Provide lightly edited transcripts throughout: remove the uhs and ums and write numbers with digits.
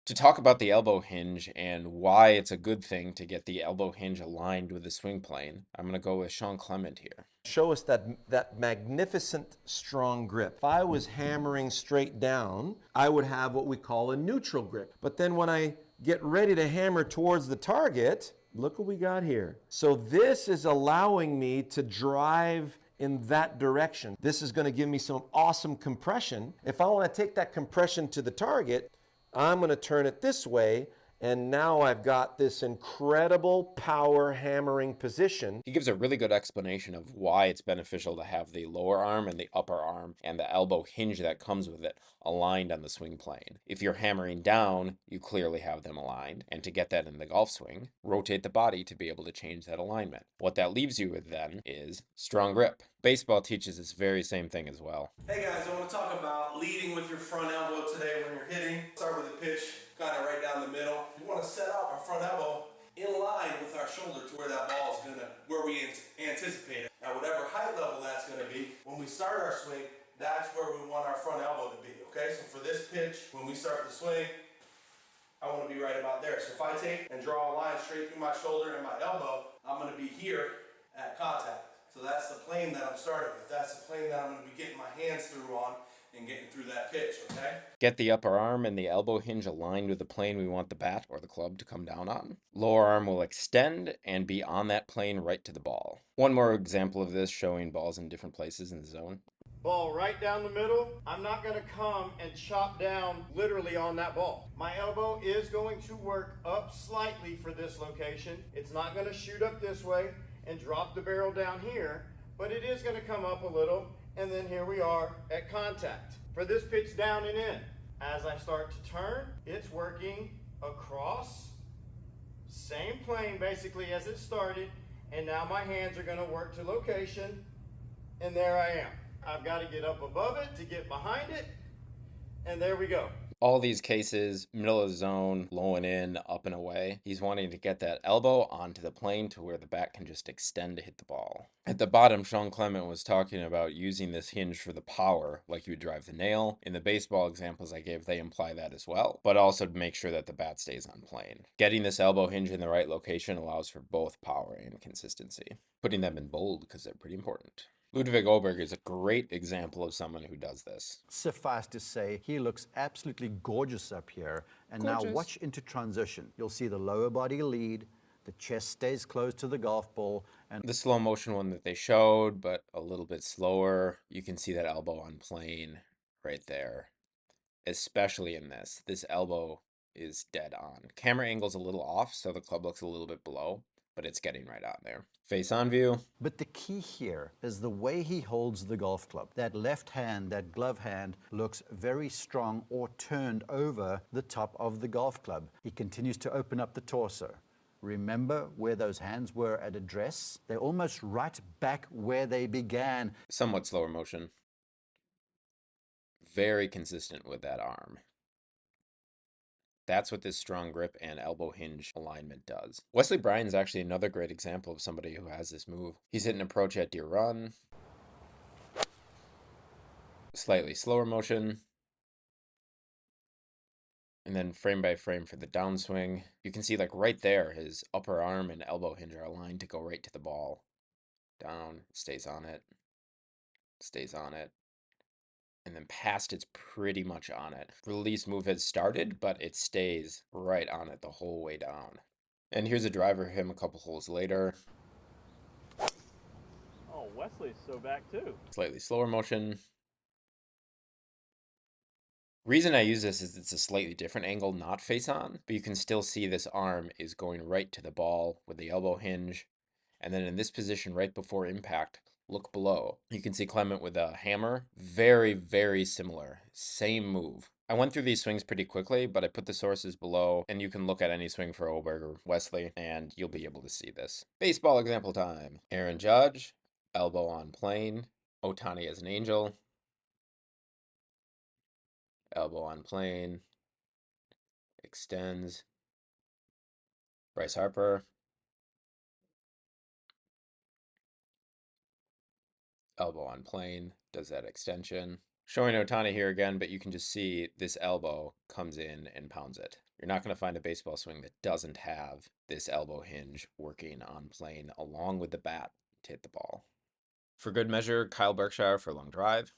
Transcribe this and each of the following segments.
To talk about the elbow hinge and why it's a good thing to get the elbow hinge aligned with the swing plane, I'm going to go with Sean Clement here. Show us that magnificent strong grip. If I was hammering straight down, I would have what we call a neutral grip. But then when I get ready to hammer towards the target, look what we got here. So this is allowing me to drive in that direction. This is going to give me some awesome compression. If I want to take that compression to the target, I'm going to turn it this way, and now I've got this incredible power hammering position. He gives a really good explanation of why it's beneficial to have the lower arm and the upper arm and the elbow hinge that comes with it aligned on the swing plane. If you're hammering down, you clearly have them aligned, and to get that in the golf swing, rotate the body to be able to change that alignment. What that leaves you with then is strong grip. Baseball teaches this very same thing as well. Hey guys, I want to talk about leading with your front elbow today when you're hitting. Start with the pitch, kind of right down the middle. We want to set up our front elbow in line with our shoulder to where that ball is where we anticipate it. At whatever height level that's going to be, when we start our swing, that's where we want our front elbow to be, okay? So for this pitch, when we start the swing, I want to be right about there. So if I take and draw a line straight through my shoulder and my elbow, I'm going to be here at contact. So that's the plane that I'm starting with. That's the plane that I'm going to be getting my hands through on and getting through that pitch, okay? Get the upper arm and the elbow hinge aligned with the plane we want the bat or the club to come down on. Lower arm will extend and be on that plane right to the ball. One more example of this showing balls in different places in the zone. Ball right down the middle. I'm not going to come and chop down literally on that ball. My elbow is going to work up slightly for this location. It's not going to shoot up this way and drop the barrel down here, but it is going to come up a little, and then here we are at contact. For this pitch down and in, as I start to turn, it's working across, same plane basically as it started, and now my hands are going to work to location, and there I am. I've got to get up above it to get behind it, and there we go. All these cases, middle of the zone, low and in, up and away, he's wanting to get that elbow onto the plane to where the bat can just extend to hit the ball. At the bottom, Sean Clement was talking about using this hinge for the power, like you would drive the nail. In the baseball examples I gave, they imply that as well, but also to make sure that the bat stays on plane. Getting this elbow hinge in the right location allows for both power and consistency. Putting them in bold because they're pretty important. Ludwig Oberg is a great example of someone who does this. Suffice to say, he looks absolutely gorgeous up here. And now watch into transition. You'll see the lower body lead, the chest stays close to the golf ball. And the slow motion one that they showed, but a little bit slower, you can see that elbow on plane right there. Especially in this. This elbow is dead on. Camera angle's a little off, so the club looks a little bit below, but it's getting right on there. Face on view. But the key here is the way he holds the golf club. That left hand, that glove hand, looks very strong or turned over the top of the golf club. He continues to open up the torso. Remember where those hands were at address? They're almost right back where they began. Somewhat slower motion. Very consistent with that arm. That's what this strong grip and elbow hinge alignment does. Wesley Bryan's actually another great example of somebody who has this move. He's hitting approach at deer run. Slightly slower motion. And then frame by frame for the downswing. You can see like right there, his upper arm and elbow hinge are aligned to go right to the ball. Down, stays on it. Stays on it. And then past it's pretty much on it. Release move has started, but it stays right on it the whole way down. And here's a driver of him a couple holes later. Oh, Wesley's so back too. Slightly slower motion. Reason I use this is it's a slightly different angle, not face on, but you can still see this arm is going right to the ball with the elbow hinge. And then in this position right before impact, look below. You can see Clement with a hammer. Very, very similar. Same move. I went through these swings pretty quickly, but I put the sources below, and you can look at any swing for Oberg or Wesley, and you'll be able to see this. Baseball example time. Aaron Judge, elbow on plane. Otani as an angel. Elbow on plane. Extends. Bryce Harper. Elbow on plane, does that extension. Showing Otani here again, but you can just see this elbow comes in and pounds it. You're not going to find a baseball swing that doesn't have this elbow hinge working on plane along with the bat to hit the ball. For good measure, Kyle Berkshire for a long drive.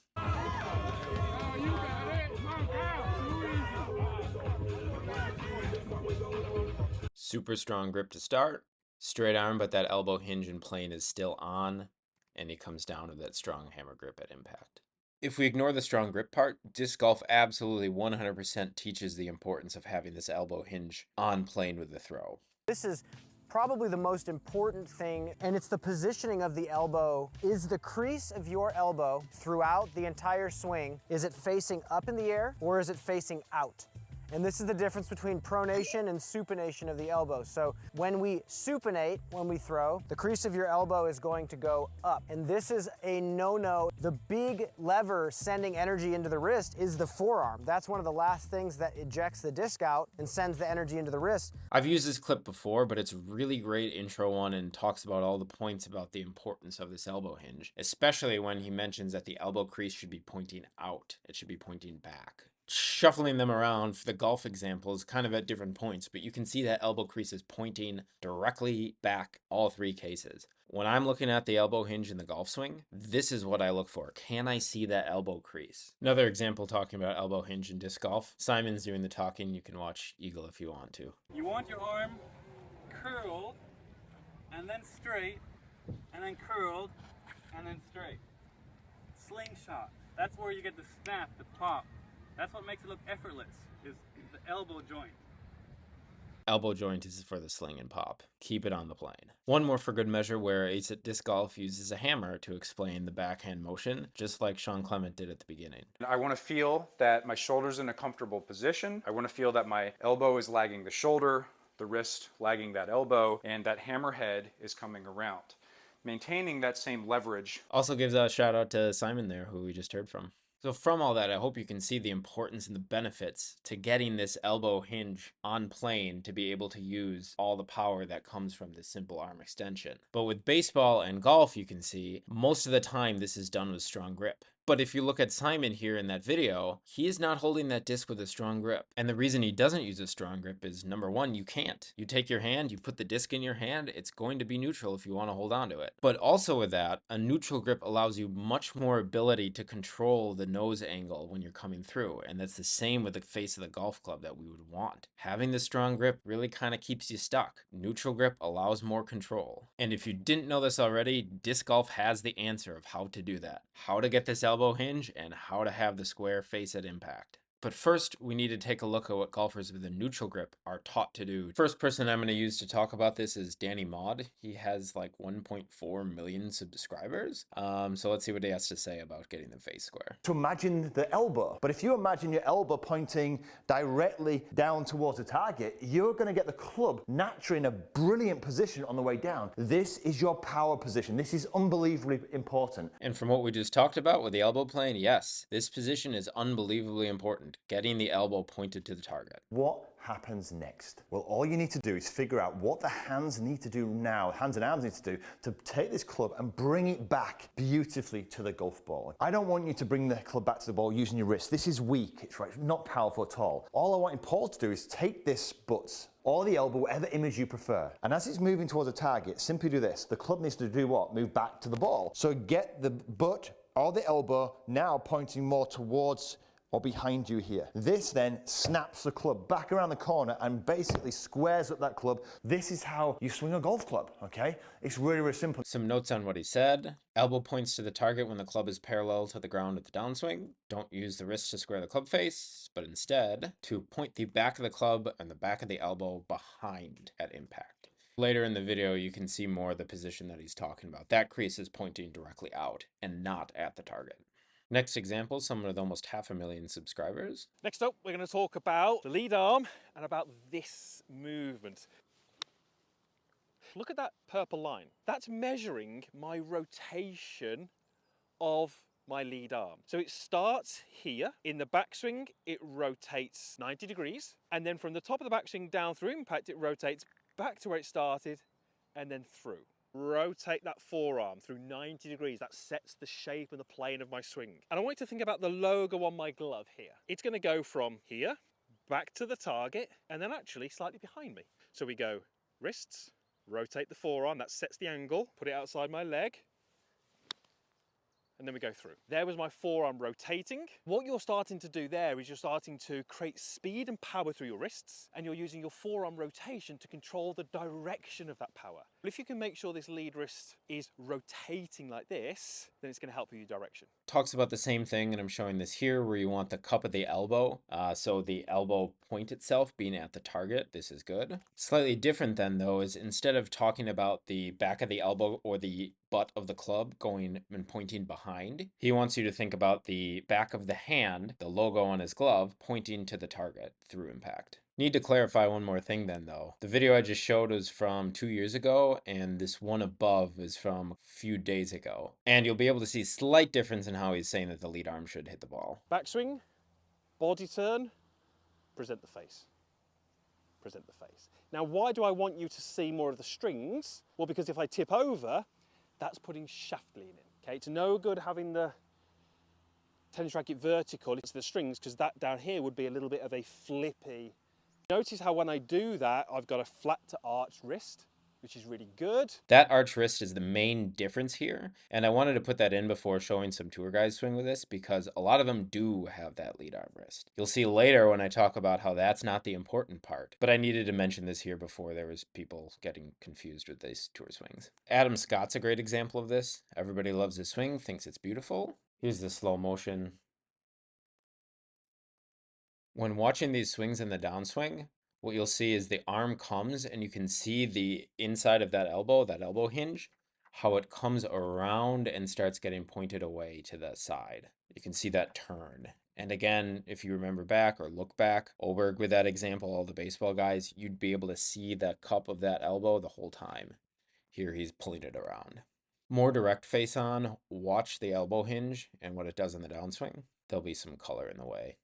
Super strong grip to start. Straight arm, but that elbow hinge and plane is still on, and he comes down with that strong hammer grip at impact. If we ignore the strong grip part, disc golf absolutely 100% teaches the importance of having this elbow hinge on plane with the throw. This is probably the most important thing, and it's the positioning of the elbow. Is the crease of your elbow throughout the entire swing, is it facing up in the air or is it facing out? And this is the difference between pronation and supination of the elbow. So when we supinate, when we throw, the crease of your elbow is going to go up. And this is a no-no. The big lever sending energy into the wrist is the forearm. That's one of the last things that ejects the disc out and sends the energy into the wrist. I've used this clip before, but it's a really great intro one and talks about all the points about the importance of this elbow hinge, especially when he mentions that the elbow crease should be pointing out. It should be pointing back. Shuffling them around for the golf examples kind of at different points, but you can see that elbow crease is pointing directly back all three cases. When I'm looking at the elbow hinge in the golf swing, this is what I look for. Can I see that elbow crease? Another example talking about elbow hinge in disc golf. Simon's doing the talking. You can watch Eagle if you want to. You want your arm curled and then straight and then curled and then straight. Slingshot. That's where you get the snap, the pop. That's what makes it look effortless, is the elbow joint. Elbow joint is for the sling and pop. Keep it on the plane. One more for good measure, where Ace at Disc Golf uses a hammer to explain the backhand motion, just like Sean Clement did at the beginning. I want to feel that my shoulder's in a comfortable position. I want to feel that my elbow is lagging the shoulder, the wrist lagging that elbow, and that hammerhead is coming around. Maintaining that same leverage. Also gives a shout out to Simon there, who we just heard from. So from all that, I hope you can see the importance and the benefits to getting this elbow hinge on plane to be able to use all the power that comes from this simple arm extension. But with baseball and golf, you can see most of the time this is done with strong grip. But if you look at Simon here in that video, he is not holding that disc with a strong grip. And the reason he doesn't use a strong grip is, number one, you can't. You take your hand, you put the disc in your hand, it's going to be neutral if you want to hold on to it. But also with that, a neutral grip allows you much more ability to control the nose angle when you're coming through. And that's the same with the face of the golf club that we would want. Having the strong grip really kind of keeps you stuck. Neutral grip allows more control. And if you didn't know this already, disc golf has the answer of how to do that. How to get this elbow hinge and how to have the square face at impact. But first, we need to take a look at what golfers with a neutral grip are taught to do. First person I'm going to use to talk about this is Danny Maud. He has like 1.4 million subscribers. So let's see what he has to say about getting the face square. To imagine the elbow. But if you imagine your elbow pointing directly down towards the target, you're going to get the club naturally in a brilliant position on the way down. This is your power position. This is unbelievably important. And from what we just talked about with the elbow plane, yes, this position is unbelievably important. Getting the elbow pointed to the target. What happens next? Well, all you need to do is figure out what the hands need to do now, hands and arms need to do to take this club and bring it back beautifully to the golf ball. I don't want you to bring the club back to the ball using your wrist. This is weak, it's right, not powerful at all. All I want Paul to do is take this butt or the elbow, whatever image you prefer. And as it's moving towards a target, simply do this. The club needs to do what? Move back to the ball. So get the butt or the elbow now pointing more towards or behind you here. This then snaps the club back around the corner and basically squares up that club. This is how you swing a golf club, okay? It's really, really simple. Some notes on what he said. Elbow points to the target when the club is parallel to the ground at the downswing. Don't use the wrist to square the club face, but instead to point the back of the club and the back of the elbow behind at impact. Later in the video, you can see more of the position that he's talking about. That crease is pointing directly out and not at the target. Next example, someone with almost 500,000 subscribers. Next up, we're going to talk about the lead arm and about this movement. Look at that purple line. That's measuring my rotation of my lead arm. So it starts here. In the backswing, it rotates 90 degrees. And then from the top of the backswing down through impact, it rotates back to where it started and then through. rotate that forearm through 90 degrees. That sets the shape and the plane of my swing. And I want you to think about the logo on my glove here. It's going to go from here, back to the target, and then actually slightly behind me. So we go wrists, rotate the forearm, that sets the angle, put it outside my leg, and then we go through. There was my forearm rotating. What you're starting to do there is you're starting to create speed and power through your wrists, and you're using your forearm rotation to control the direction of that power. But if you can make sure this lead wrist is rotating like this, then it's going to help with your direction. Talks about the same thing, and I'm showing this here where you want the cup of the elbow, so the elbow point itself being at the target. This is good. Slightly different then though is instead of talking about the back of the elbow or the butt of the club going and pointing behind, he wants you to think about the back of the hand, the logo on his glove, pointing to the target through impact. Need to clarify one more thing then though. The video I just showed was from 2 years ago, and this one above is from a few days ago. And you'll be able to see slight difference in how he's saying that the lead arm should hit the ball. Backswing, body turn, present the face. Present the face. Now, why do I want you to see more of the strings? Well, because if I tip over, that's putting shaft lean in. Okay, it's no good having the tennis racket vertical into the strings, because that down here would be a little bit of a flippy. Notice how when I do that, I've got a flat to arch wrist, which is really good. That arch wrist is the main difference here, and I wanted to put that in before showing some tour guys swing with this because a lot of them do have that lead arm wrist. You'll see later when I talk about how that's not the important part, but I needed to mention this here before there was people getting confused with these tour swings. Adam Scott's a great example of this. Everybody loves his swing, thinks it's beautiful. Here's the slow motion. When watching these swings in the downswing, what you'll see is the arm comes and you can see the inside of that elbow hinge, how it comes around and starts getting pointed away to the side. You can see that turn. And again, if you remember back or look back, Oberg with that example, all the baseball guys, you'd be able to see that cup of that elbow the whole time. Here he's pulling it around. More direct face on, watch the elbow hinge and what it does in the downswing. There'll be some color in the way.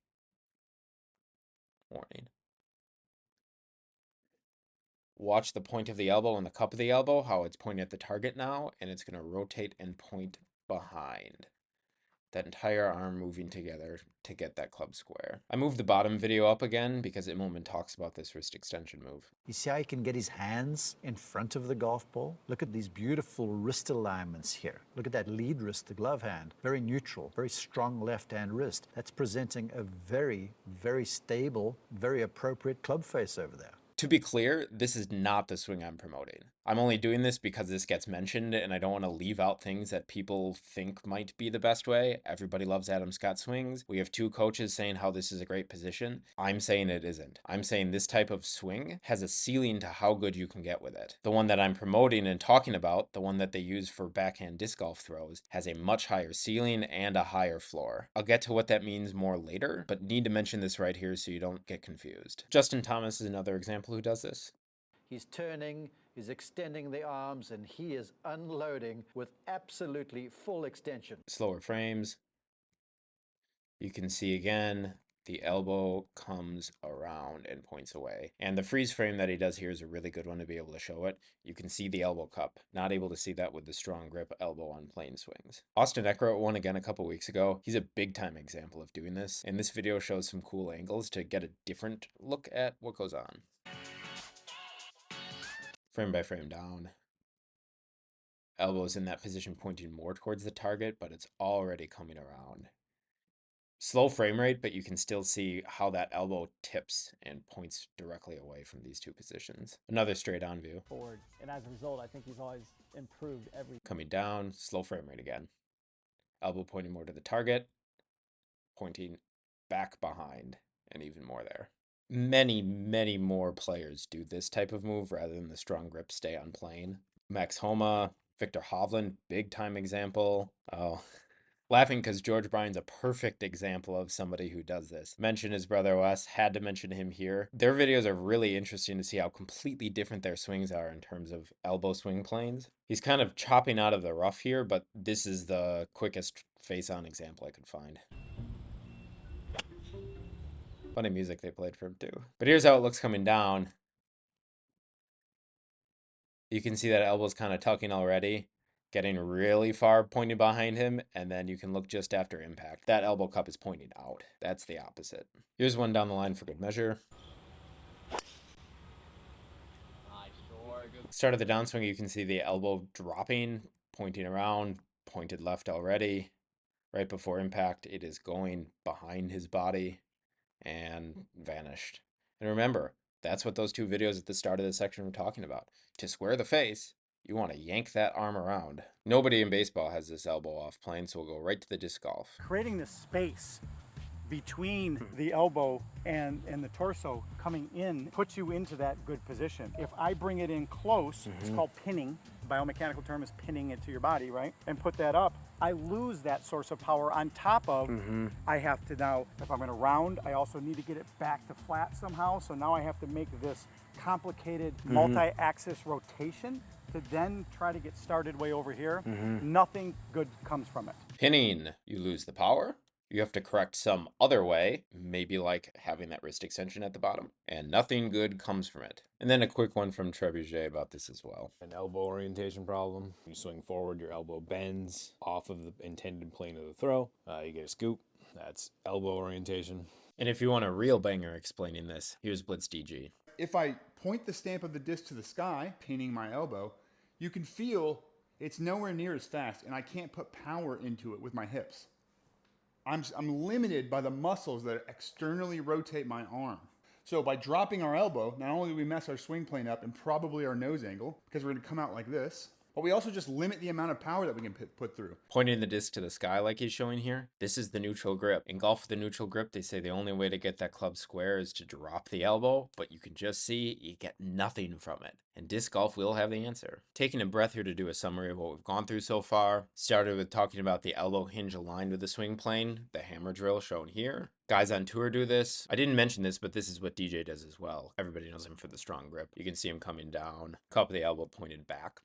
Warning. Watch the point of the elbow and the cup of the elbow, how it's pointing at the target now, and it's going to rotate and point behind. That entire arm moving together to get that club square. I moved the bottom video up again because Immelman talks about this wrist extension move. You see how he can get his hands in front of the golf ball? Look at these beautiful wrist alignments here. Look at that lead wrist, the glove hand. Very neutral, very strong left hand wrist. That's presenting a very, very stable, very appropriate club face over there. To be clear, this is not the swing I'm promoting. I'm only doing this because this gets mentioned and I don't want to leave out things that people think might be the best way. Everybody loves Adam Scott swings. We have two coaches saying how this is a great position. I'm saying it isn't. I'm saying this type of swing has a ceiling to how good you can get with it. The one that I'm promoting and talking about, the one that they use for backhand disc golf throws, has a much higher ceiling and a higher floor. I'll get to what that means more later, but need to mention this right here so you don't get confused. Justin Thomas is another example who does this. He's turning, he's extending the arms, and he is unloading with absolutely full extension. Slower frames. You can see again, the elbow comes around and points away. And the freeze frame that he does here is a really good one to be able to show it. You can see the elbow cup. Not able to see that with the strong grip elbow on plane swings. Austin Eckroat won again a couple weeks ago. He's a big time example of doing this. And this video shows some cool angles to get a different look at what goes on. Frame by frame down. Elbow's in that position pointing more towards the target, but it's already coming around. Slow frame rate, but you can still see how that elbow tips and points directly away from these two positions. Another straight on view. Forward, and as a result, I think he's always improved every. Coming down, slow frame rate again. Elbow pointing more to the target, pointing back behind, and even more there. Many, many more players do this type of move rather than the strong grip stay on plane. Max Homa, Victor Hovland, big time example. Oh, laughing because George Bryan's a perfect example of somebody who does this. Mention his brother Wes, had to mention him here. Their videos are really interesting to see how completely different their swings are in terms of elbow swing planes. He's kind of chopping out of the rough here, but this is the quickest face-on example I could find. Funny music they played for him too. But here's how it looks coming down. You can see that elbow's kind of tucking already, getting really far pointed behind him, and then you can look just after impact. That elbow cup is pointing out. That's the opposite. Here's one down the line for good measure. Start of the downswing, you can see the elbow dropping, pointing around, pointed left already. Right before impact, it is going behind his body and vanished. And remember, that's what those two videos at the start of the section were talking about. To square the face, you want to yank that arm around. Nobody in baseball has this elbow off plane, so we'll go right to the disc golf. Creating this space between the elbow and the torso coming in puts you into that good position. If I bring it in close, it's called pinning. Biomechanical term is pinning it to your body, right? And put that up, I lose that source of power on top of, I have to now, if I'm gonna round, I also need to get it back to flat somehow. So now I have to make this complicated multi-axis rotation to then try to get started way over here. Nothing good comes from it. Pinning, you lose the power. You have to correct some other way, maybe like having that wrist extension at the bottom, and nothing good comes from it. And then a quick one from Trebuchet about this as well. An elbow orientation problem. You swing forward, your elbow bends off of the intended plane of the throw. You get a scoop. That's elbow orientation. And if you want a real banger explaining this, here's Blitz DG. If I point the stamp of the disc to the sky, pinning my elbow, you can feel it's nowhere near as fast, and I can't put power into it with my hips. I'm limited by the muscles that externally rotate my arm. So by dropping our elbow, not only do we mess our swing plane up and probably our nose angle, because we're going to come out like this, but we also just limit the amount of power that we can put through. Pointing the disc to the sky like he's showing here, this is the neutral grip. In golf with the neutral grip, they say the only way to get that club square is to drop the elbow, but you can just see you get nothing from it. And disc golf will have the answer. Taking a breath here to do a summary of what we've gone through so far. Started with talking about the elbow hinge aligned with the swing plane, the hammer drill shown here. Guys on tour do this. I didn't mention this, but this is what DJ does as well. Everybody knows him for the strong grip. You can see him coming down, cup of the elbow pointed back.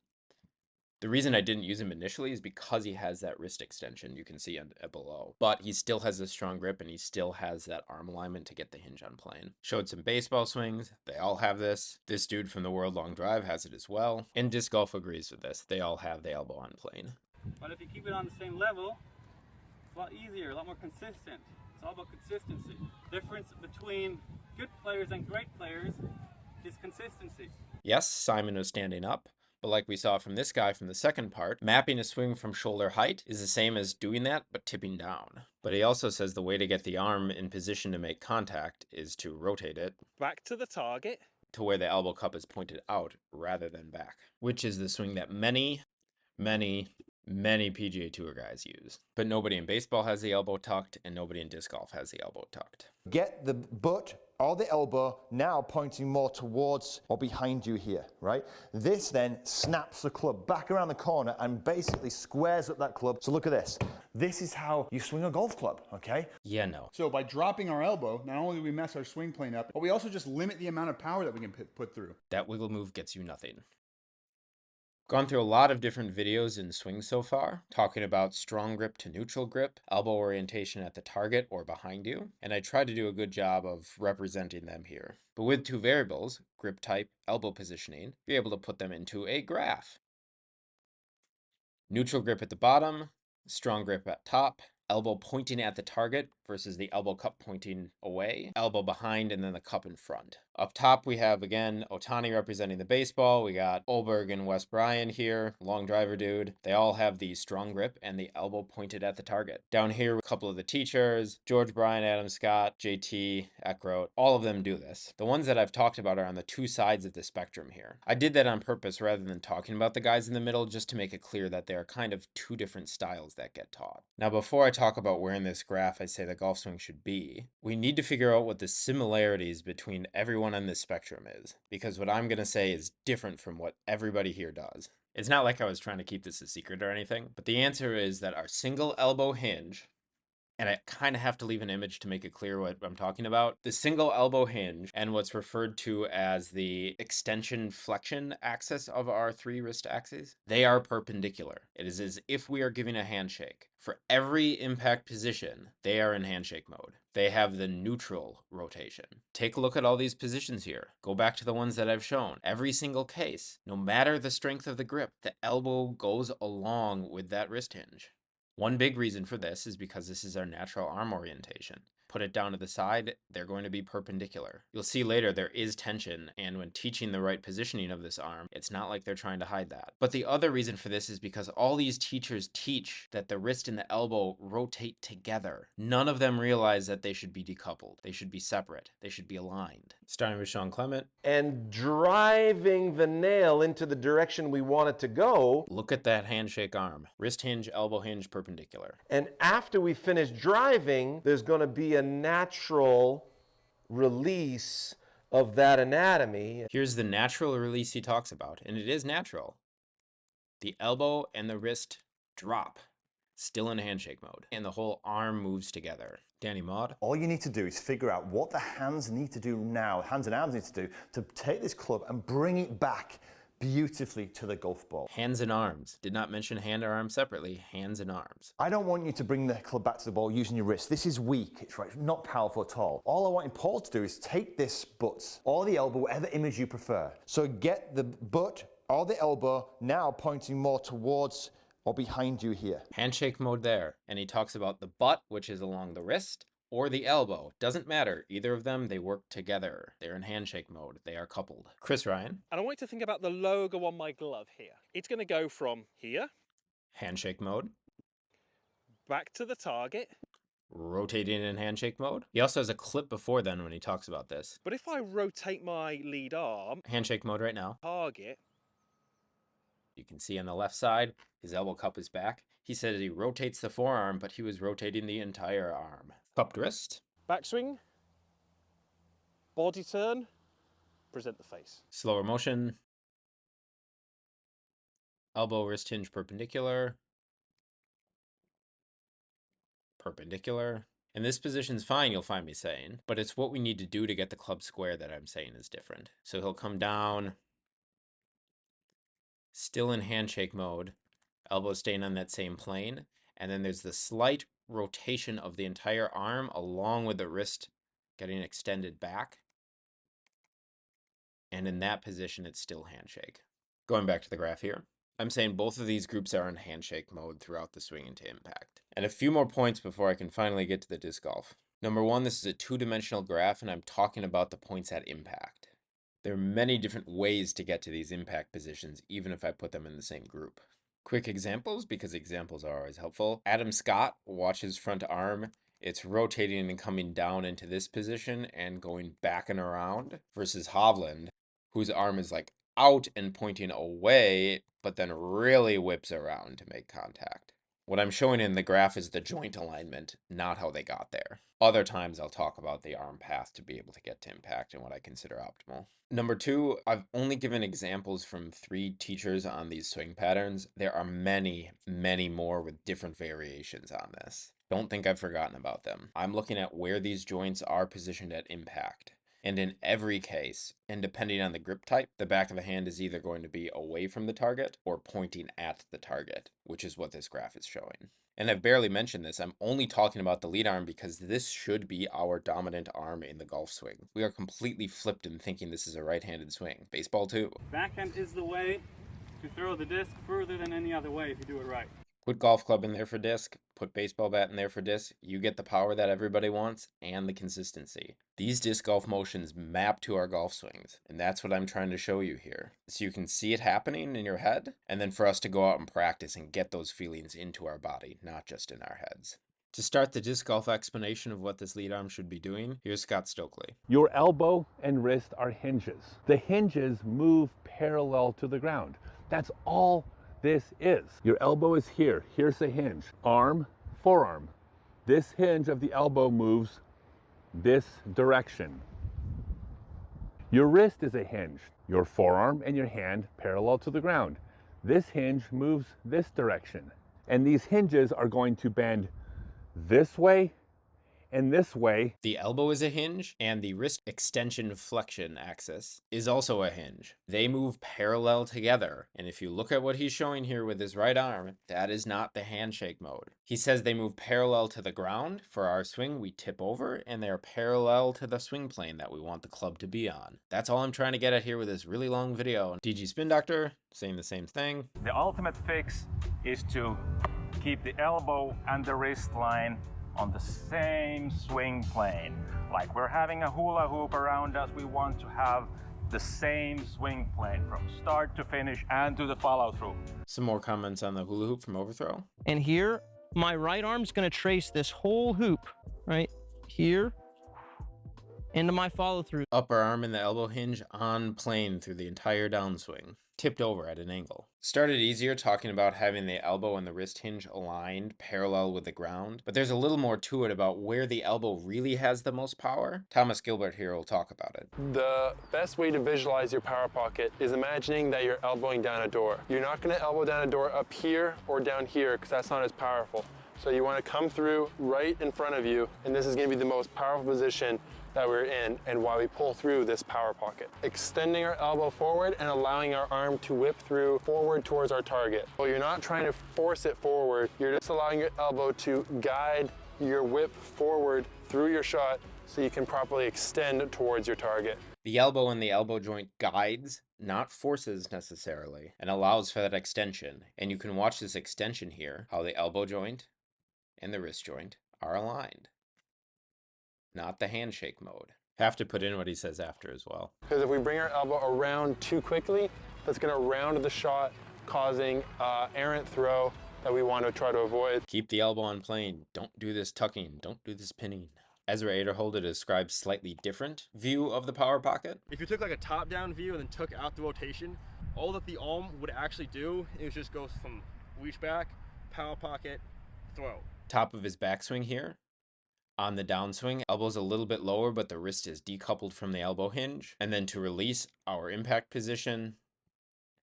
The reason I didn't use him initially is because he has that wrist extension you can see below. But he still has a strong grip and he still has that arm alignment to get the hinge on plane. Showed some baseball swings. They all have this. This dude from the World Long Drive has it as well. And disc golf agrees with this. They all have the elbow on plane. But if you keep it on the same level, it's a lot easier, a lot more consistent. It's all about consistency. Difference between good players and great players is consistency. Yes, Simon was standing up. But like we saw from this guy from the second part, mapping a swing from shoulder height is the same as doing that, but tipping down. But he also says the way to get the arm in position to make contact is to rotate it Back to the target. to where the elbow cup is pointed out rather than back, which is the swing that many PGA Tour guys use. But nobody in baseball has the elbow tucked, and nobody in disc golf has the elbow tucked. Get the butt or the elbow now pointing more towards or behind you here, right? This then snaps the club back around the corner and basically squares up that club. So look at this. This is how you swing a golf club, okay? Yeah, no. So by dropping our elbow, not only do we mess our swing plane up, but we also just limit the amount of power that we can put through. That wiggle move gets you nothing. Gone through a lot of different videos in swings so far, talking about strong grip to neutral grip, elbow orientation at the target or behind you, and I tried to do a good job of representing them here. But with two variables, grip type, elbow positioning, be able to put them into a graph. Neutral grip at the bottom, strong grip at top, elbow pointing at the target versus the elbow cup pointing away, elbow behind, and then the cup in front. Up top, we have, again, Otani representing the baseball. We got Olberg and Wes Bryan here, long driver dude. They all have the strong grip and the elbow pointed at the target. Down here, a couple of the teachers, George Bryan, Adam Scott, JT, Eckroat, all of them do this. The ones that I've talked about are on the two sides of the spectrum here. I did that on purpose rather than talking about the guys in the middle, just to make it clear that there are kind of two different styles that get taught. Now, before I talk about where in this graph I say the golf swing should be, we need to figure out what the similarities between everyone on this spectrum is, because what I'm going to say is different from what everybody here does. It's not like I was trying to keep this a secret or anything, but the answer is that our single elbow hinge, and I kind of have to leave an image to make it clear what I'm talking about, the single elbow hinge and what's referred to as the extension flexion axis of our three wrist axes, they are perpendicular. It is as if we are giving a handshake. For every impact position, they are in handshake mode. They have the neutral rotation. Take a look at all these positions here. Go back to the ones that I've shown. Every single case, no matter the strength of the grip, the elbow goes along with that wrist hinge. One big reason for this is because this is our natural arm orientation. Put it down to the side, they're going to be perpendicular. You'll see later there is tension, and when teaching the right positioning of this arm, it's not like they're trying to hide that. But the other reason for this is because all these teachers teach that the wrist and the elbow rotate together. None of them realize that they should be decoupled. They should be separate. They should be aligned. Starting with Sean Clement. And driving the nail into the direction we want it to go. Look at that handshake arm. Wrist hinge, elbow hinge, perpendicular. And after we finish driving, there's going to be a natural release of that anatomy. Here's the natural release he talks about, and it is natural. The elbow and the wrist drop, still in handshake mode, and the whole arm moves together. Danny Maud. All you need to do is figure out what the hands need to do now, hands and arms need to do, to take this club and bring it back beautifully to the golf ball. Hands and arms. Did not mention hand or arm separately. Hands and arms. I don't want you to bring the club back to the ball using your wrist. This is weak. It's not powerful at all. All I wanted Paul to do is take this butt or the elbow, whatever image you prefer. So get the butt or the elbow now pointing more towards or behind you here. Handshake mode there. And he talks about the butt, which is along the wrist, or the elbow. Doesn't matter. Either of them, they work together. They're in handshake mode. They are coupled. Chris Ryan. And I want you to think about the logo on my glove here. It's going to go from here. Handshake mode. Back to the target. Rotating in handshake mode. He also has a clip before then when he talks about this. But if I rotate my lead arm. Handshake mode right now. Target. You can see on the left side, his elbow cup is back. He said he rotates the forearm, but he was rotating the entire arm. Cupped wrist. Backswing. Body turn. Present the face. Slower motion. Elbow wrist hinge perpendicular. Perpendicular. And this position's fine, you'll find me saying, but it's what we need to do to get the club square that I'm saying is different. So he'll come down, still in handshake mode, elbow staying on that same plane, and then there's the slight rotation of the entire arm along with the wrist getting extended back. And in that position, it's still handshake. Going back to the graph here, I'm saying both of these groups are in handshake mode throughout the swing into impact. And a few more points before I can finally get to the disc golf. Number one, this is a two-dimensional graph, and I'm talking about the points at impact. There are many different ways to get to these impact positions, even if I put them in the same group. Quick examples, because examples are always helpful. Adam Scott, watch his front arm. It's rotating and coming down into this position and going back and around, versus Hovland, whose arm is like out and pointing away, but then really whips around to make contact. What I'm showing in the graph is the joint alignment, not how they got there. Other times I'll talk about the arm path to be able to get to impact and what I consider optimal. Number two, I've only given examples from 3 teachers on these swing patterns. There are many, many more with different variations on this. Don't think I've forgotten about them. I'm looking at where these joints are positioned at impact. And in every case, and depending on the grip type, the back of the hand is either going to be away from the target or pointing at the target, which is what this graph is showing. And I've barely mentioned this. I'm only talking about the lead arm because this should be our dominant arm in the golf swing. We are completely flipped in thinking this is a right-handed swing. Baseball too. Backhand is the way to throw the disc further than any other way if you do it right. Put golf club in there for disc, put baseball bat in there for disc, you get the power that everybody wants and the consistency. These disc golf motions map to our golf swings, and that's what I'm trying to show you here. So you can see it happening in your head, and then for us to go out and practice and get those feelings into our body, not just in our heads. To start the disc golf explanation of what this lead arm should be doing, here's Scott Stokely. Your elbow and wrist are hinges. The hinges move parallel to the ground. That's all this is. Your elbow is here. Here's the hinge. Arm, forearm. This hinge of the elbow moves this direction. Your wrist is a hinge. Your forearm and your hand parallel to the ground. This hinge moves this direction. And these hinges are going to bend this way in this way. The elbow is a hinge, and the wrist extension flexion axis is also a hinge. They move parallel together, and if you look at what he's showing here with his right arm, that is not the handshake mode. He says they move parallel to the ground. For our swing, we tip over, and they are parallel to the swing plane that we want the club to be on. That's all I'm trying to get at here with this really long video. DG Spin Doctor saying the same thing. The ultimate fix is to keep the elbow and the wrist line on the same swing plane. Like we're having a hula hoop around us, we want to have the same swing plane from start to finish and to the follow through. Some more comments on the hula hoop from Overthrow. And here, my right arm's gonna trace this whole hoop right here into my follow through. Upper arm and the elbow hinge on plane through the entire downswing, tipped over at an angle. Started easier talking about having the elbow and the wrist hinge aligned parallel with the ground, but there's a little more to it about where the elbow really has the most power. Thomas Gilbert here will talk about it. The best way to visualize your power pocket is imagining that you're elbowing down a door. You're not going to elbow down a door up here or down here because that's not as powerful. So you want to come through right in front of you, and this is going to be the most powerful position that we're in and why we pull through this power pocket. Extending our elbow forward and allowing our arm to whip through forward towards our target. Well, you're not trying to force it forward, you're just allowing your elbow to guide your whip forward through your shot so you can properly extend towards your target. The elbow and the elbow joint guides, not forces necessarily, and allows for that extension. And you can watch this extension here, how the elbow joint and the wrist joint are aligned. Not the handshake mode. Have to put in what he says after as well. Because if we bring our elbow around too quickly, that's going to round the shot, causing errant throw that we want to try to avoid. Keep the elbow on plane. Don't do this tucking. Don't do this pinning. Ezra Aderholder describes slightly different view of the power pocket. If you took like a top-down view and then took out the rotation, all that the arm would actually do is just go from reach back, power pocket, throw. Top of his backswing here. On the downswing, elbow's a little bit lower, but the wrist is decoupled from the elbow hinge. And then to release our impact position,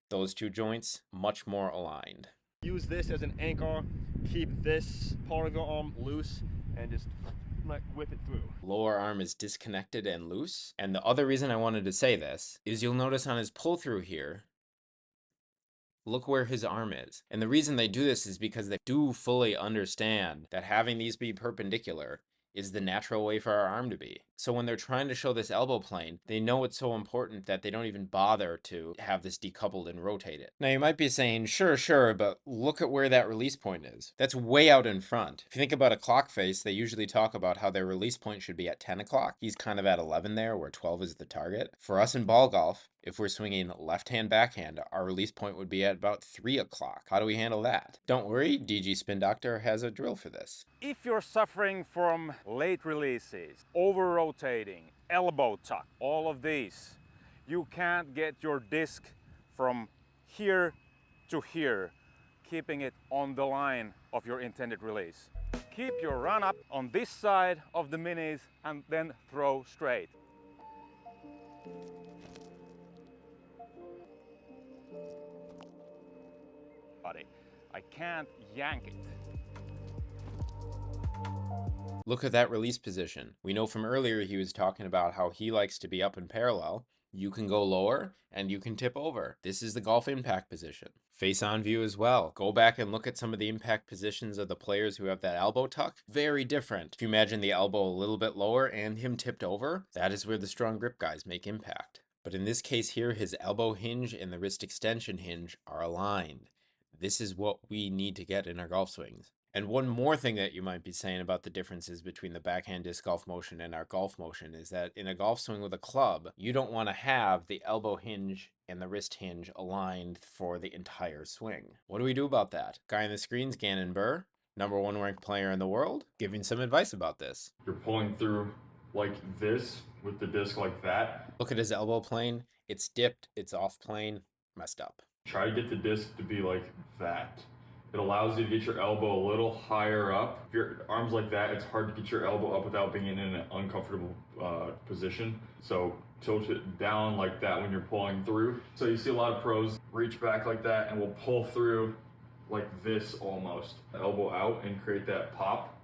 those two joints much more aligned. Use this as an anchor, keep this part of your arm loose, and just like whip it through. Lower arm is disconnected and loose. And the other reason I wanted to say this is you'll notice on his pull through here, look where his arm is. And the reason they do this is because they do fully understand that having these be perpendicular is the natural way for our arm to be. So when they're trying to show this elbow plane, they know it's so important that they don't even bother to have this decoupled and rotate it. Now you might be saying, sure, but look at where that release point is. That's way out in front. If you think about a clock face, they usually talk about how their release point should be at 10 o'clock. He's kind of at 11 there, where 12 is the target. For us in ball golf, if we're swinging left-hand backhand, our release point would be at about 3 o'clock. How do we handle that? Don't worry, DG Spin Doctor has a drill for this. If you're suffering from late releases, over-rotating, elbow tuck, all of these, you can't get your disc from here to here, keeping it on the line of your intended release. Keep your run up on this side of the minis and then throw straight. I can't yank it. Look at that release position. We know from earlier he was talking about how he likes to be up in parallel. You can go lower and you can tip over. This is the golf impact position. Face on view as well. Go back and look at some of the impact positions of the players who have that elbow tuck. Very different. If you imagine the elbow a little bit lower and him tipped over, that is where the strong grip guys make impact. But in this case here, his elbow hinge and the wrist extension hinge are aligned. This is what we need to get in our golf swings. And one more thing that you might be saying about the differences between the backhand disc golf motion and our golf motion is that in a golf swing with a club, you don't want to have the elbow hinge and the wrist hinge aligned for the entire swing. What do we do about that? Guy on the screen's Gannon Burr, #1 ranked player in the world, giving some advice about this. You're pulling through like this with the disc like that. Look at his elbow plane. It's dipped, it's off plane, messed up. Try to get the disc to be like that. It allows you to get your elbow a little higher up. If your arm's like that, it's hard to get your elbow up without being in an uncomfortable position. So tilt it down like that when you're pulling through. So you see a lot of pros reach back like that and will pull through like this almost. Elbow out and create that pop.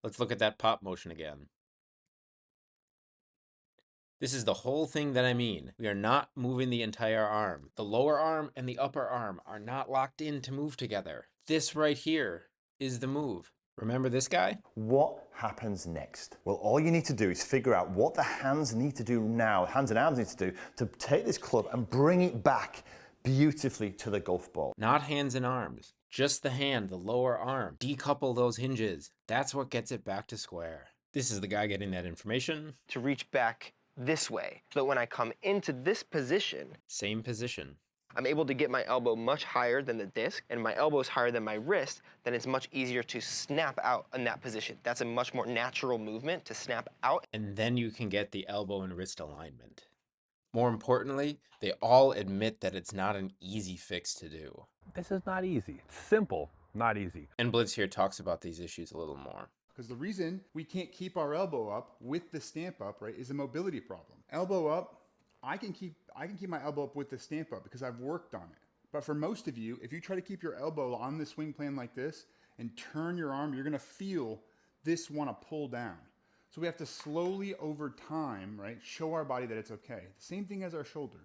Let's look at that pop motion again. This is the whole thing that I mean. We are not moving the entire arm. The lower arm and the upper arm are not locked in to move together. This right here is the move. Remember this guy? What happens next? Well, all you need to do is figure out what the hands need to do now, hands and arms need to do to take this club and bring it back beautifully to the golf ball. Not hands and arms, just the hand, the lower arm. Decouple those hinges. That's what gets it back to square. This is the guy getting that information. To reach back this way, so that when I come into this position, same position, I'm able to get my elbow much higher than the disc, and my elbow is higher than my wrist, then it's much easier to snap out in that position. That's a much more natural movement to snap out. And then you can get the elbow and wrist alignment. More importantly, they all admit that it's not an easy fix to do. This is not easy. It's simple, not easy. And Blitz here talks about these issues a little more. Because the reason we can't keep our elbow up with the stamp up, right, is a mobility problem. Elbow up, I can keep my elbow up with the stamp up because I've worked on it. But for most of you, if you try to keep your elbow on the swing plane like this and turn your arm, you're gonna feel this wanna pull down. So we have to slowly over time, right, show our body that it's okay. The same thing as our shoulder.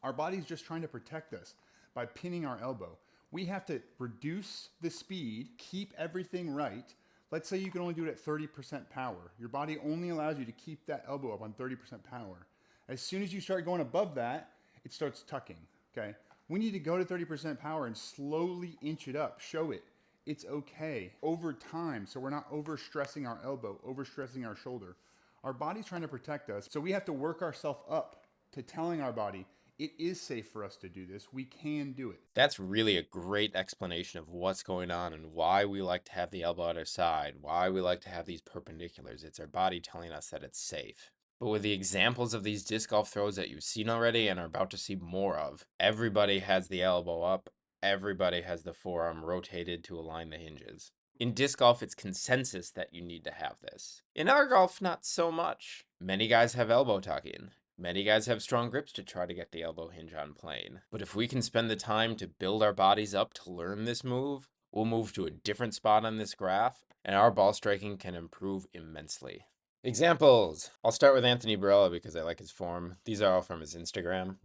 Our body's just trying to protect us by pinning our elbow. We have to reduce the speed, keep everything right. Let's say you can only do it at 30% power. Your body only allows you to keep that elbow up on 30% power. As soon as you start going above that, it starts tucking, okay? We need to go to 30% power and slowly inch it up, show it. It's okay over time, so we're not overstressing our elbow, overstressing our shoulder. Our body's trying to protect us, so we have to work ourselves up to telling our body, it is safe for us to do this. We can do it. That's really a great explanation of what's going on and why we like to have the elbow at our side, why we like to have these perpendiculars. It's our body telling us that it's safe. But with the examples of these disc golf throws that you've seen already and are about to see more of, everybody has the elbow up, everybody has the forearm rotated to align the hinges. In disc golf, it's consensus that you need to have this. In our golf, not so much. Many guys have elbow tucking. Many guys have strong grips to try to get the elbow hinge on plane. But if we can spend the time to build our bodies up to learn this move, we'll move to a different spot on this graph, and our ball striking can improve immensely. Examples! I'll start with Anthony Barella because I like his form. These are all from his Instagram.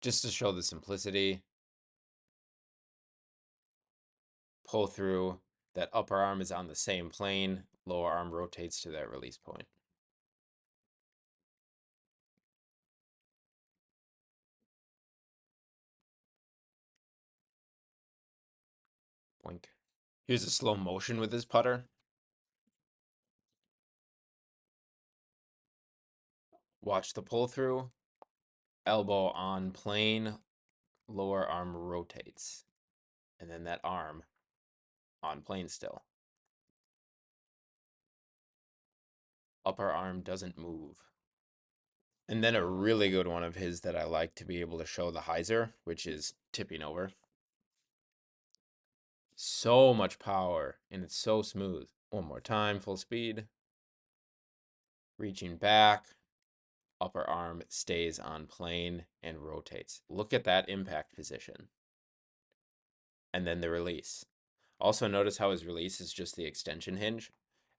Just to show the simplicity. Pull through. That upper arm is on the same plane. Lower arm rotates to that release point. Boink. Here's a slow motion with his putter. Watch the pull through. Elbow on plane. Lower arm rotates. And then that arm on plane still. Upper arm doesn't move. And then a really good one of his that I like to be able to show the hyzer, which is tipping over. So much power, and it's so smooth. One more time, full speed. Reaching back. Upper arm stays on plane and rotates. Look at that impact position. And then the release. Also notice how his release is just the extension hinge.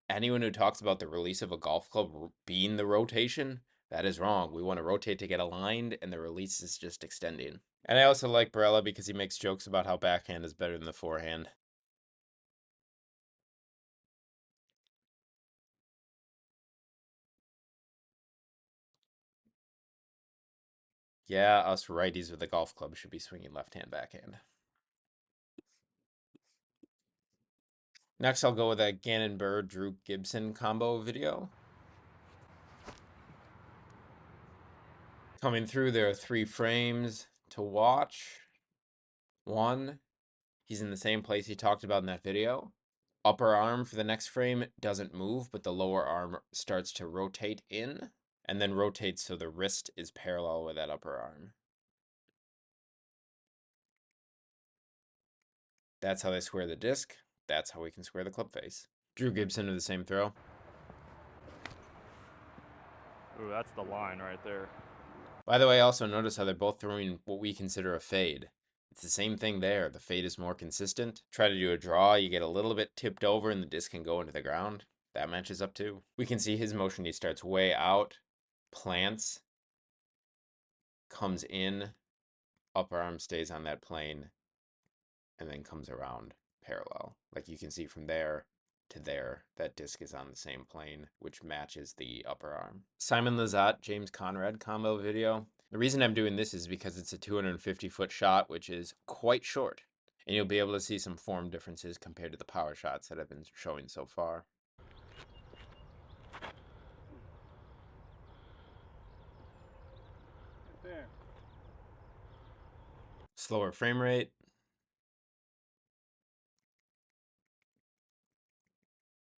Anyone who talks about the release of a golf club being the rotation, that is wrong. We want to rotate to get aligned, and the release is just extending. And I also like Barella because he makes jokes about how backhand is better than the forehand. Yeah, us righties with a golf club should be swinging left-hand backhand. Next, I'll go with a Gannon Burr Drew Gibson combo video. Coming through, there are 3 frames to watch. 1, he's in the same place he talked about in that video. Upper arm for the next frame doesn't move, but the lower arm starts to rotate in, and then rotates so the wrist is parallel with that upper arm. That's how they square the disc. That's how we can square the club face. Drew Gibson with the same throw. Ooh, that's the line right there. By the way, also notice how they're both throwing what we consider a fade. It's the same thing there. The fade is more consistent. Try to do a draw, you get a little bit tipped over and the disc can go into the ground. That matches up too. We can see his motion. He starts way out, plants, comes in, upper arm stays on that plane, and then comes around parallel. Like you can see from there to there, that disc is on the same plane, which matches the upper arm. Simon Lizotte, James Conrad combo video. The reason I'm doing this is because it's a 250-foot shot, which is quite short. And you'll be able to see some form differences compared to the power shots that I've been showing so far. There. Slower frame rate.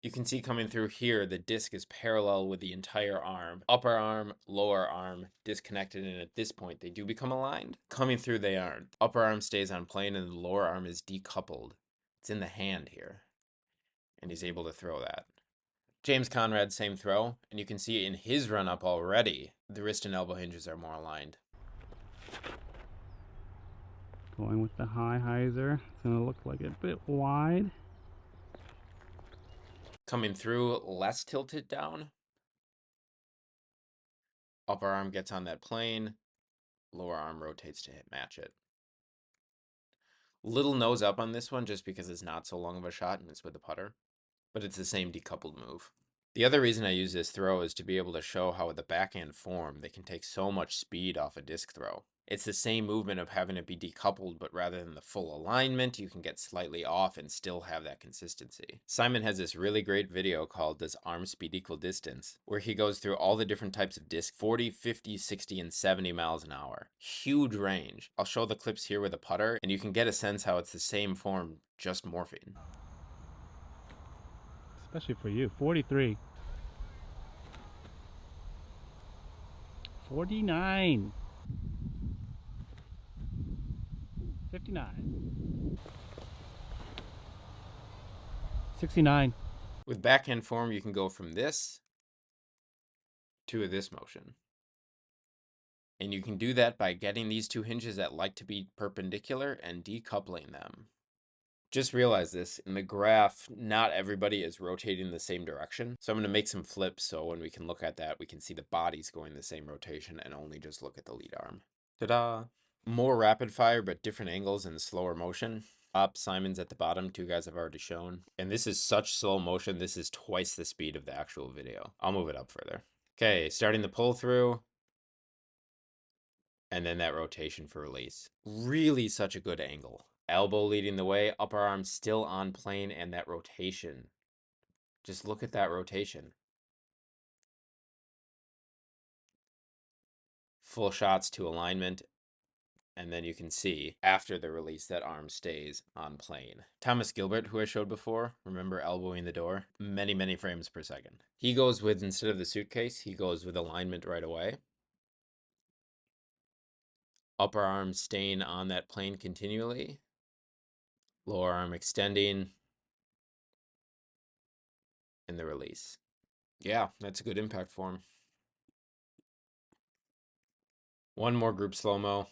You can see coming through here, the disc is parallel with the entire arm. Upper arm, lower arm, disconnected, and at this point, they do become aligned. Coming through, they aren't. Upper arm stays on plane, and the lower arm is decoupled. It's in the hand here, and he's able to throw that. James Conrad, same throw, and you can see in his run-up already, the wrist and elbow hinges are more aligned. Going with the high hyzer. It's going to look like a bit wide. Coming through, less tilted down. Upper arm gets on that plane. Lower arm rotates to match it. Little nose up on this one just because it's not so long of a shot and it's with the putter. But it's the same decoupled move. The other reason I use this throw is to be able to show how with the backhand form, they can take so much speed off a disc throw. It's the same movement of having it be decoupled, but rather than the full alignment, you can get slightly off and still have that consistency. Simon has this really great video called Does Arm Speed Equal Distance? Where he goes through all the different types of disc, 40, 50, 60, and 70 miles an hour. Huge range. I'll show the clips here with a putter, and you can get a sense how it's the same form, just morphing. Especially for you. 43. 49. 59. 69. With backhand form, you can go from this to this motion. And you can do that by getting these two hinges that like to be perpendicular and decoupling them. Just realize this, in the graph, not everybody is rotating the same direction. So I'm going to make some flips so when we can look at that, we can see the bodies going the same rotation and only just look at the lead arm. Ta-da! More rapid fire, but different angles and slower motion. Up, Simon's at the bottom, two guys I've already shown. And this is such slow motion, this is twice the speed of the actual video. I'll move it up further. Okay, starting the pull through. And then that rotation for release. Really such a good angle. Elbow leading the way, upper arm still on plane, and that rotation. Just look at that rotation. Full shots to alignment, and then you can see after the release that arm stays on plane. Thomas Gilbert, who I showed before, remember elbowing the door? Many, many frames per second. He goes with, instead of the suitcase, he goes with alignment right away. Upper arm staying on that plane continually. Lower arm extending. And the release. Yeah, that's a good impact form. One more group slow-mo.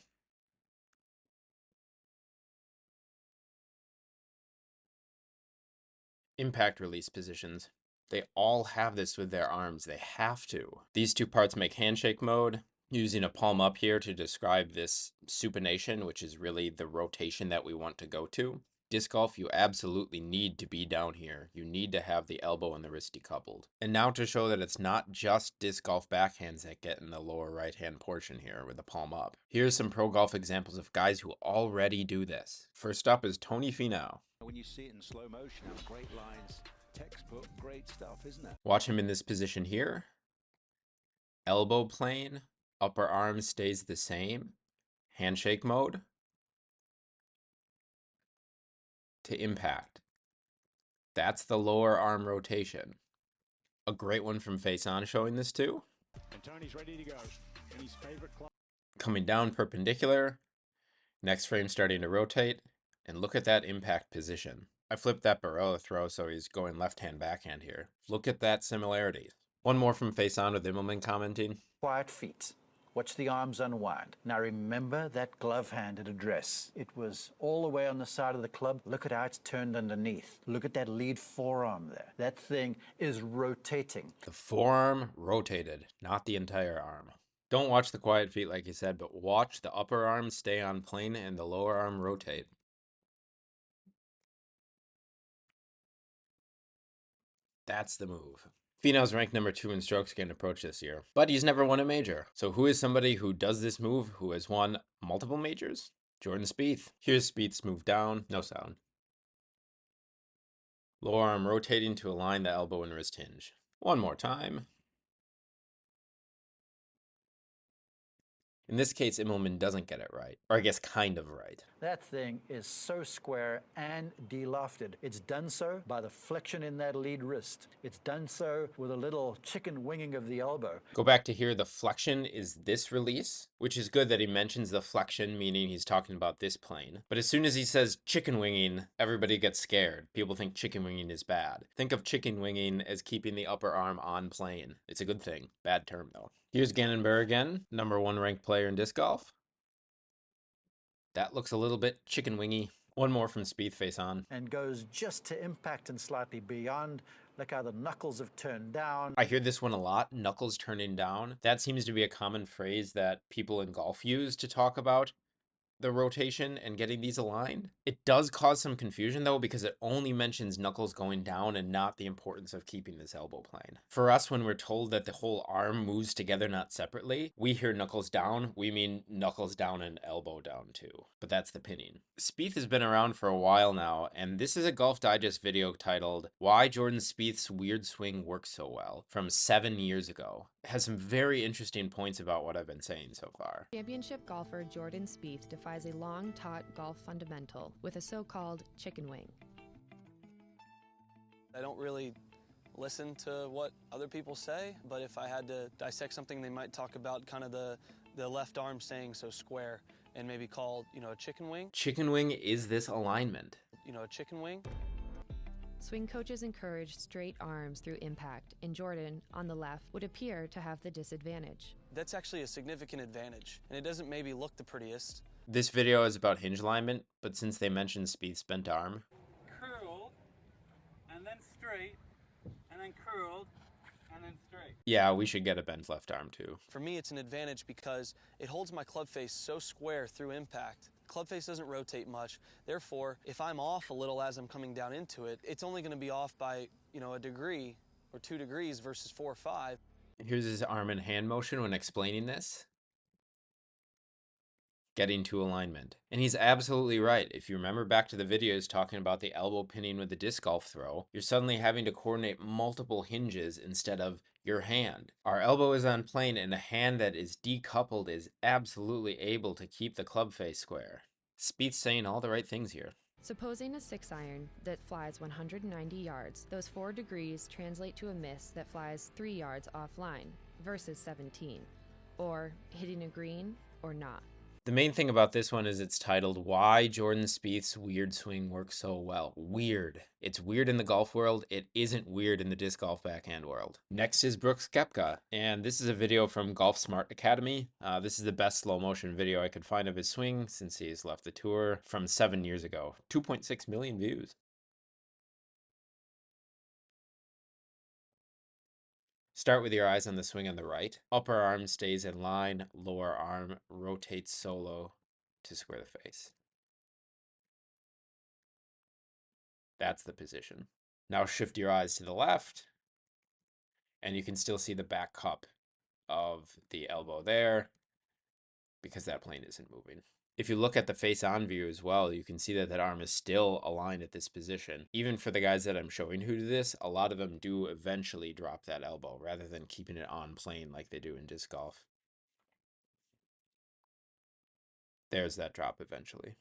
Impact release positions. They all have this with their arms. They have to. These two parts make handshake mode. Using a palm up here to describe this supination, which is really the rotation that we want to go to. Disc golf, you absolutely need to be down here. You need to have the elbow and the wrist decoupled. And now to show that it's not just disc golf backhands that get in the lower right hand portion here with the palm up. Here's some pro golf examples of guys who already do this. First up is Tony Finau. When you see it in slow motion, great lines, textbook, great stuff, isn't it? Watch him in this position here. Elbow plane, upper arm stays the same. Handshake mode. To impact. That's the lower arm rotation. A great one from Face On showing this too. And Tony's ready to go in his favorite club. Coming down perpendicular. Next frame starting to rotate. And look at that impact position. I flipped that Barella throw so he's going left-hand backhand here. Look at that similarity. One more from Face On with Immelman commenting. Quiet feet. Watch the arms unwind. Now remember that glove hand at address. It was all the way on the side of the club. Look at how it's turned underneath. Look at that lead forearm there. That thing is rotating. The forearm rotated, not the entire arm. Don't watch the quiet feet like you said, but watch the upper arm stay on plane and the lower arm rotate. That's the move. Finau's ranked number 2 in strokes gained approach this year, but he's never won a major. So who is somebody who does this move who has won multiple majors? Jordan Spieth. Here's Spieth's move down, no sound. Lower arm rotating to align the elbow and wrist hinge. One more time. In this case, Immelman doesn't get it right, or I guess kind of right. That thing is so square and de-lofted. It's done so by the flexion in that lead wrist. It's done so with a little chicken winging of the elbow. Go back to here, the flexion is this release, which is good that he mentions the flexion, meaning he's talking about this plane. But as soon as he says chicken winging, everybody gets scared. People think chicken winging is bad. Think of chicken winging as keeping the upper arm on plane. It's a good thing. Bad term, though. Here's Gannonburr again, number 1 ranked player in disc golf. That looks a little bit chicken wingy. One more from Spieth face on. And goes just to impact and slightly beyond. Look how the knuckles have turned down. I hear this one a lot, knuckles turning down. That seems to be a common phrase that people in golf use to talk about the rotation and getting these aligned. It does cause some confusion though, because it only mentions knuckles going down and not the importance of keeping this elbow plane. For us, when we're told that the whole arm moves together, not separately, we hear knuckles down, we mean knuckles down and elbow down too. But that's the pinning. Spieth has been around for a while now, and this is a Golf Digest video titled Why Jordan Spieth's Weird Swing Works So Well from 7 years ago. It has some very interesting points about what I've been saying so far. Championship golfer Jordan Spieth defies a long-taught golf fundamental with a so-called chicken wing. I don't really listen to what other people say, but if I had to dissect something, they might talk about kind of the left arm staying so square and maybe called, a chicken wing. Chicken wing is this alignment. A chicken wing. Swing coaches encourage straight arms through impact, and Jordan, on the left, would appear to have the disadvantage. That's actually a significant advantage, and it doesn't maybe look the prettiest. This video is about hinge alignment, but since they mentioned Spieth's bent arm, Curled, and then straight, and then curled, and then straight. yeah, we should get a bent left arm too. For me, it's an advantage because it holds my club face so square through impact. Club face doesn't rotate much. Therefore, if I'm off a little as I'm coming down into it, it's only going to be off by, a degree or 2 degrees versus 4 or 5. Here's his arm and hand motion when explaining this. Getting to alignment. And he's absolutely right. If you remember back to the videos talking about the elbow pinning with the disc golf throw, you're suddenly having to coordinate multiple hinges instead of your hand. Our elbow is on plane, and a hand that is decoupled is absolutely able to keep the club face square. Spieth's saying all the right things here. Supposing a 6-iron that flies 190 yards, those 4 degrees translate to a miss that flies 3 yards offline versus 17, or hitting a green or not. The main thing about this one is it's titled Why Jordan Spieth's Weird Swing Works So Well. Weird. It's weird in the golf world. It isn't weird in the disc golf backhand world. Next is Brooks Koepka, and this is a video from Golf Smart Academy. This is the best slow motion video I could find of his swing since he's left the tour from 7 years ago. 2.6 million views. Start with your eyes on the swing on the right. Upper arm stays in line, lower arm rotates solo to square the face. That's the position. Now shift your eyes to the left, and you can still see the back cup of the elbow there because that plane isn't moving. If you look at the face-on view as well, you can see that that arm is still aligned at this position. Even for the guys that I'm showing who do this, a lot of them do eventually drop that elbow rather than keeping it on plane like they do in disc golf. There's that drop eventually.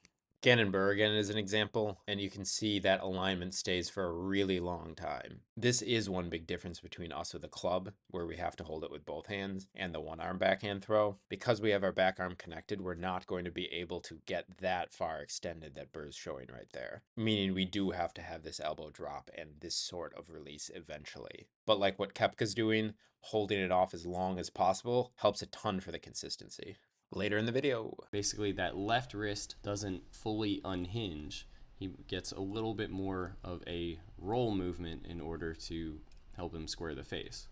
Gannon Burr again is an example, and you can see that alignment stays for a really long time. This is one big difference between us with a club, where we have to hold it with both hands, and the one arm backhand throw. Because we have our back arm connected, we're not going to be able to get that far extended that Burr's showing right there. Meaning we do have to have this elbow drop and this sort of release eventually. But like what Koepka's doing, holding it off as long as possible helps a ton for the consistency. Later in the video. Basically, that left wrist doesn't fully unhinge. He gets a little bit more of a roll movement in order to help him square the face.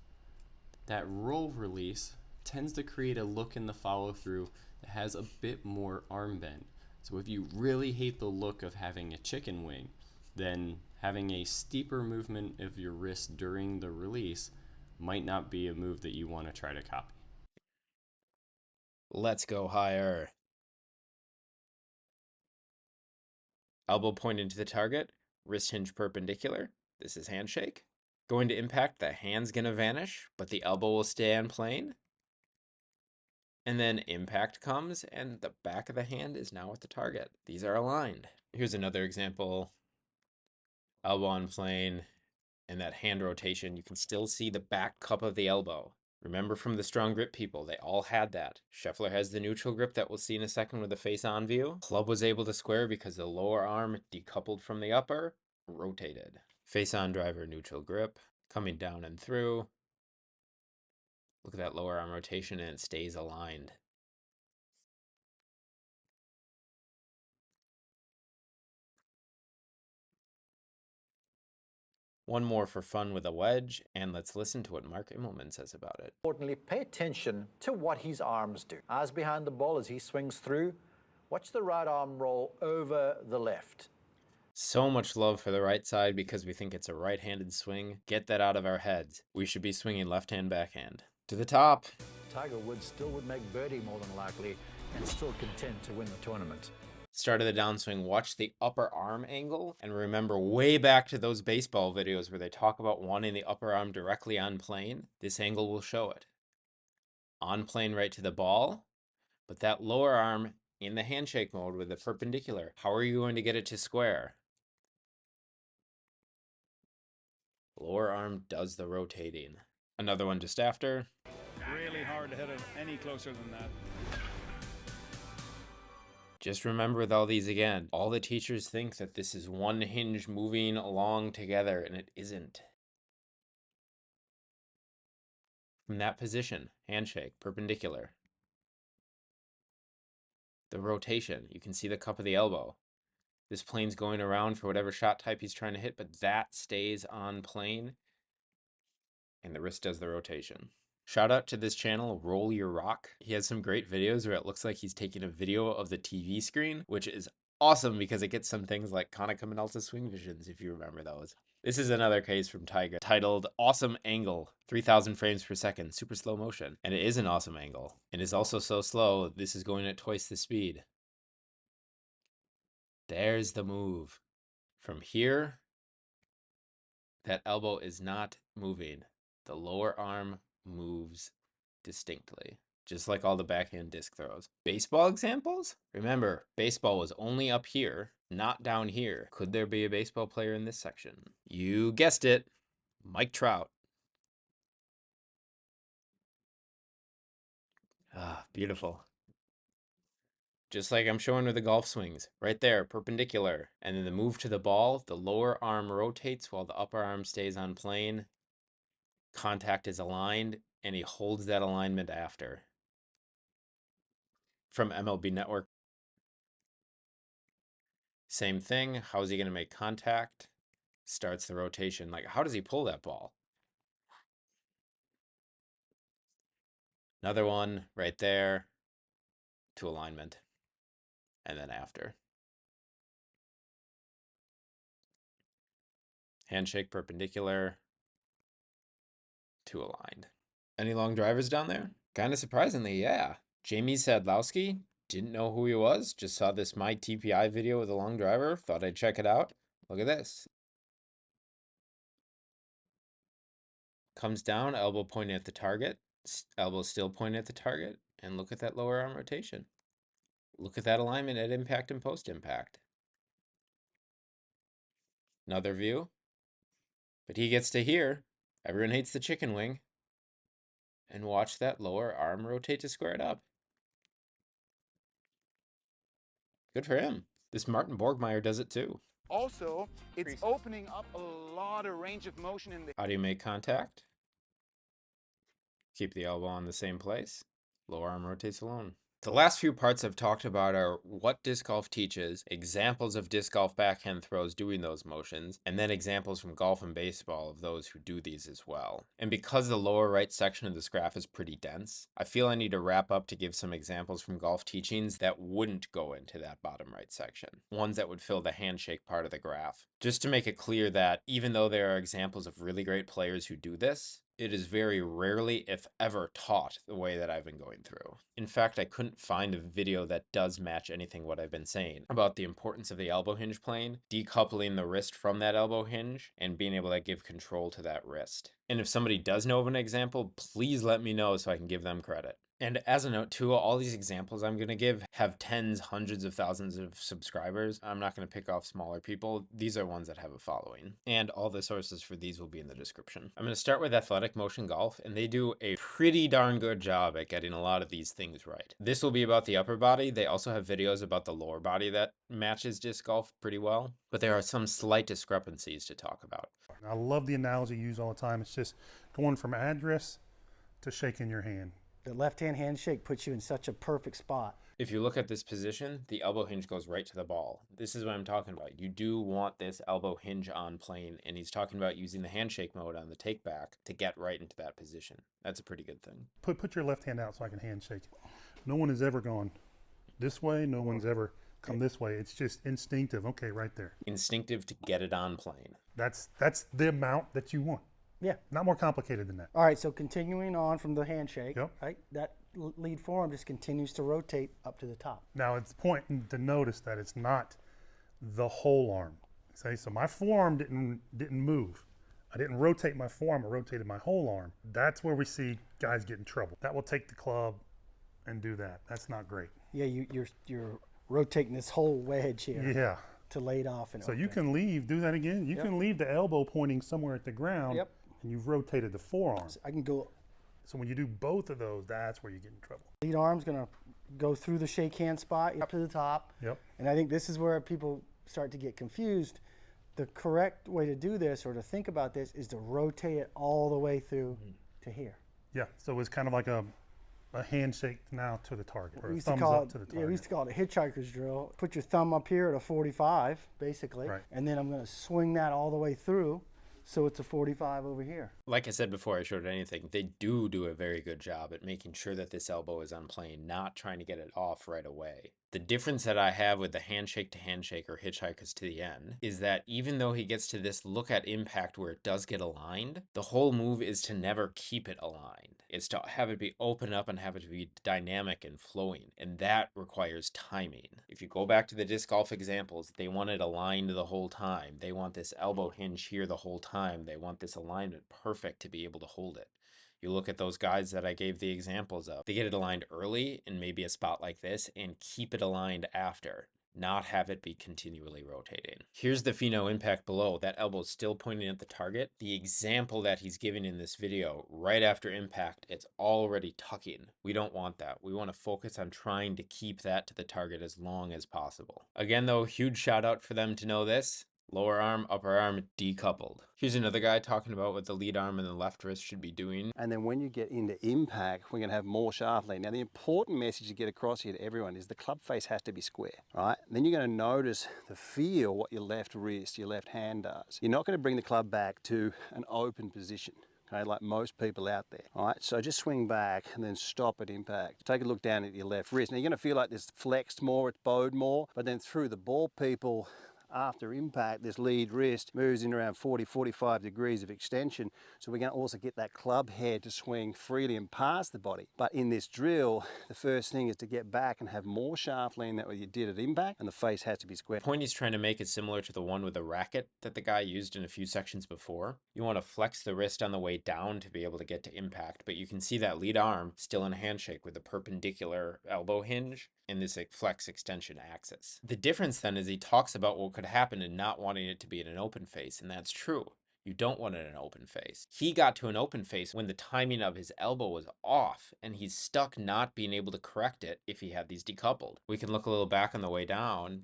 That roll release tends to create a look in the follow through that has a bit more arm bend. So if you really hate the look of having a chicken wing, then having a steeper movement of your wrist during the release might not be a move that you want to try to copy. Let's go higher. Elbow pointed to the target, wrist hinge perpendicular. This is handshake. Going to impact, the hand's gonna vanish, but the elbow will stay on plane. And then impact comes, and the back of the hand is now at the target. These are aligned. Here's another example. Elbow on plane, and that hand rotation. You can still see the back cup of the elbow. Remember from the strong grip people, they all had that. Scheffler has the neutral grip that we'll see in a second with the face-on view. Club was able to square because the lower arm decoupled from the upper, rotated. Face-on driver, neutral grip, coming down and through. Look at that lower arm rotation and it stays aligned. One more for fun with a wedge, and let's listen to what Mark Immelman says about it. Importantly, pay attention to what his arms do. Eyes behind the ball as he swings through. Watch the right arm roll over the left. So much love for the right side because we think it's a right-handed swing. Get that out of our heads. We should be swinging left-hand backhand. To the top. Tiger Woods still would make birdie more than likely and still contend to win the tournament. Start of the downswing, watch the upper arm angle, and remember way back to those baseball videos where they talk about wanting the upper arm directly on plane. This angle will show it. On plane right to the ball, but that lower arm in the handshake mode with the perpendicular. How are you going to get it to square? Lower arm does the rotating. Another one just after. Really hard to hit it any closer than that. Just remember with all these again, all the teachers think that this is one hinge moving along together, and it isn't. From that position, handshake, perpendicular. The rotation, you can see the cup of the elbow. This plane's going around for whatever shot type he's trying to hit, but that stays on plane, and the wrist does the rotation. Shout out to this channel, Roll Your Rock. He has some great videos where it looks like he's taking a video of the TV screen, which is awesome because it gets some things like Konica Minolta swing visions, if you remember those. This is another case from Tiger titled Awesome Angle, 3000 frames per second, super slow motion. And it is an awesome angle. And it's also so slow, this is going at twice the speed. There's the move. From here, that elbow is not moving. The lower arm moves distinctly, just like all the backhand disc throws. Baseball examples? Remember, baseball was only up here, not down here. Could there be a baseball player in this section? You guessed it, Mike Trout. Ah, beautiful. Just like I'm showing with the golf swings, right there, perpendicular. And then the move to the ball, the lower arm rotates while the upper arm stays on plane. Contact is aligned, and he holds that alignment after. From MLB Network. Same thing. How is he going to make contact? Starts the rotation. Like, how does he pull that ball? Another one right there to alignment. And then after. Handshake perpendicular to aligned. Any long drivers down there? Kind of surprisingly, yeah. Jamie Sadlowski, didn't know who he was, just saw this My TPI video with a long driver, thought I'd check it out. Look at this. Comes down, elbow pointing at the target, elbow still pointing at the target, and look at that lower arm rotation. Look at that alignment at impact and post-impact. Another view. But he gets to here. Everyone hates the chicken wing. And watch that lower arm rotate to square it up. Good for him. This Martin Borgmeier does it too. Also, it's opening up a lot of range of motion in the... How do you make contact? Keep the elbow on the same place. Lower arm rotates alone. The last few parts I've talked about are what disc golf teaches, examples of disc golf backhand throws doing those motions, and then examples from golf and baseball of those who do these as well. And because the lower right section of this graph is pretty dense, I feel I need to wrap up to give some examples from golf teachings that wouldn't go into that bottom right section, ones that would fill the handshake part of the graph. Just to make it clear that even though there are examples of really great players who do this, it is very rarely, if ever, taught the way that I've been going through. In fact, I couldn't find a video that does match anything what I've been saying about the importance of the elbow hinge plane, decoupling the wrist from that elbow hinge, and being able to give control to that wrist. And if somebody does know of an example, please let me know so I can give them credit. And as a note too, all these examples I'm going to give have tens, hundreds of thousands of subscribers. I'm not going to pick off smaller people. These are ones that have a following. And all the sources for these will be in the description. I'm going to start with Athletic Motion Golf, and they do a pretty darn good job at getting a lot of these things right. This will be about the upper body. They also have videos about the lower body that matches disc golf pretty well, but there are some slight discrepancies to talk about. I love the analogy you use all the time. It's just going from address to shaking your hand. The left-hand handshake puts you in such a perfect spot. If you look at this position, the elbow hinge goes right to the ball. This is what I'm talking about. You do want this elbow hinge on plane, and he's talking about using the handshake mode on the take back to get right into that position. That's a pretty good thing. Put your left hand out so I can handshake it. No one has ever gone this way. No one's ever come this way. It's just instinctive. Okay, right there. Instinctive to get it on plane. That's the amount that you want. Yeah. Not more complicated than that. All right, so continuing on from the handshake, Yep. right? That lead forearm just continues to rotate up to the top. Now it's important to notice that it's not the whole arm. Okay, so my forearm didn't move. I didn't rotate my forearm, I rotated my whole arm. That's where we see guys get in trouble. That will take the club and do that. That's not great. Yeah, you're rotating this whole wedge here. Yeah. To lay it off and So open. you can leave, do that again. You Yep. can leave the elbow pointing somewhere at the ground. Yep. And you've rotated the forearm. So I can go. So when you do both of those, that's where you get in trouble. Lead arm's gonna go through the shake hand spot up to the top. Yep. And I think this is where people start to get confused. The correct way to do this or to think about this is to rotate it all the way through to here. Yeah, so it's kind of like a handshake now to the target, or We a used to thumbs call up it, to the yeah, target. we used to call it a hitchhiker's drill. Put your thumb up here at a 45, basically, Right. and then I'm going to swing that all the way through, so it's a 45 over here. Like I said before I showed anything, they do a very good job at making sure that this elbow is on plane, not trying to get it off right away. The difference that I have with the handshake to handshake or hitchhikers to the end is that even though he gets to this look at impact where it does get aligned, the whole move is to never keep it aligned. It's to have it be open up and have it be dynamic and flowing, and that requires timing. If you go back to the disc golf examples, they want it aligned the whole time. They want this elbow hinge here the whole time. They want this alignment perfect to be able to hold it. You look at those guys that I gave the examples of. They get it aligned early in maybe a spot like this and keep it aligned after, not have it be continually rotating. Here's the pheno impact below. That elbow's still pointing at the target. The example that he's giving in this video, right after impact, it's already tucking. We don't want that. We want to focus on trying to keep that to the target as long as possible. Again though, huge shout out for them to know this. Lower arm, upper arm, decoupled. Here's another guy talking about what the lead arm and the left wrist should be doing. And then when you get into impact, we're going to have more shaft lean. Now, the important message to get across here to everyone is the club face has to be square, right? And then you're going to notice the feel what your left wrist, your left hand does. You're not going to bring the club back to an open position. Okay, like most people out there. All right, so just swing back and then stop at impact. Take a look down at your left wrist. Now you're going to feel like this flexed more, it's bowed more, but then through the ball people after impact, this lead wrist moves in around 40, 45 degrees of extension. So we're going to also get that club head to swing freely and past the body. But in this drill, the first thing is to get back and have more shaft lean than what you did at impact, and the face has to be square. The point he's trying to make is similar to the one with the racket that the guy used in a few sections before. You want to flex the wrist on the way down to be able to get to impact, but you can see that lead arm still in a handshake with a perpendicular elbow hinge in this flex extension axis. The difference then is he talks about what could happen in not wanting it to be in an open face, and that's true. You don't want it in an open face. He got to an open face when the timing of his elbow was off, and he's stuck not being able to correct it if he had these decoupled. We can look a little back on the way down.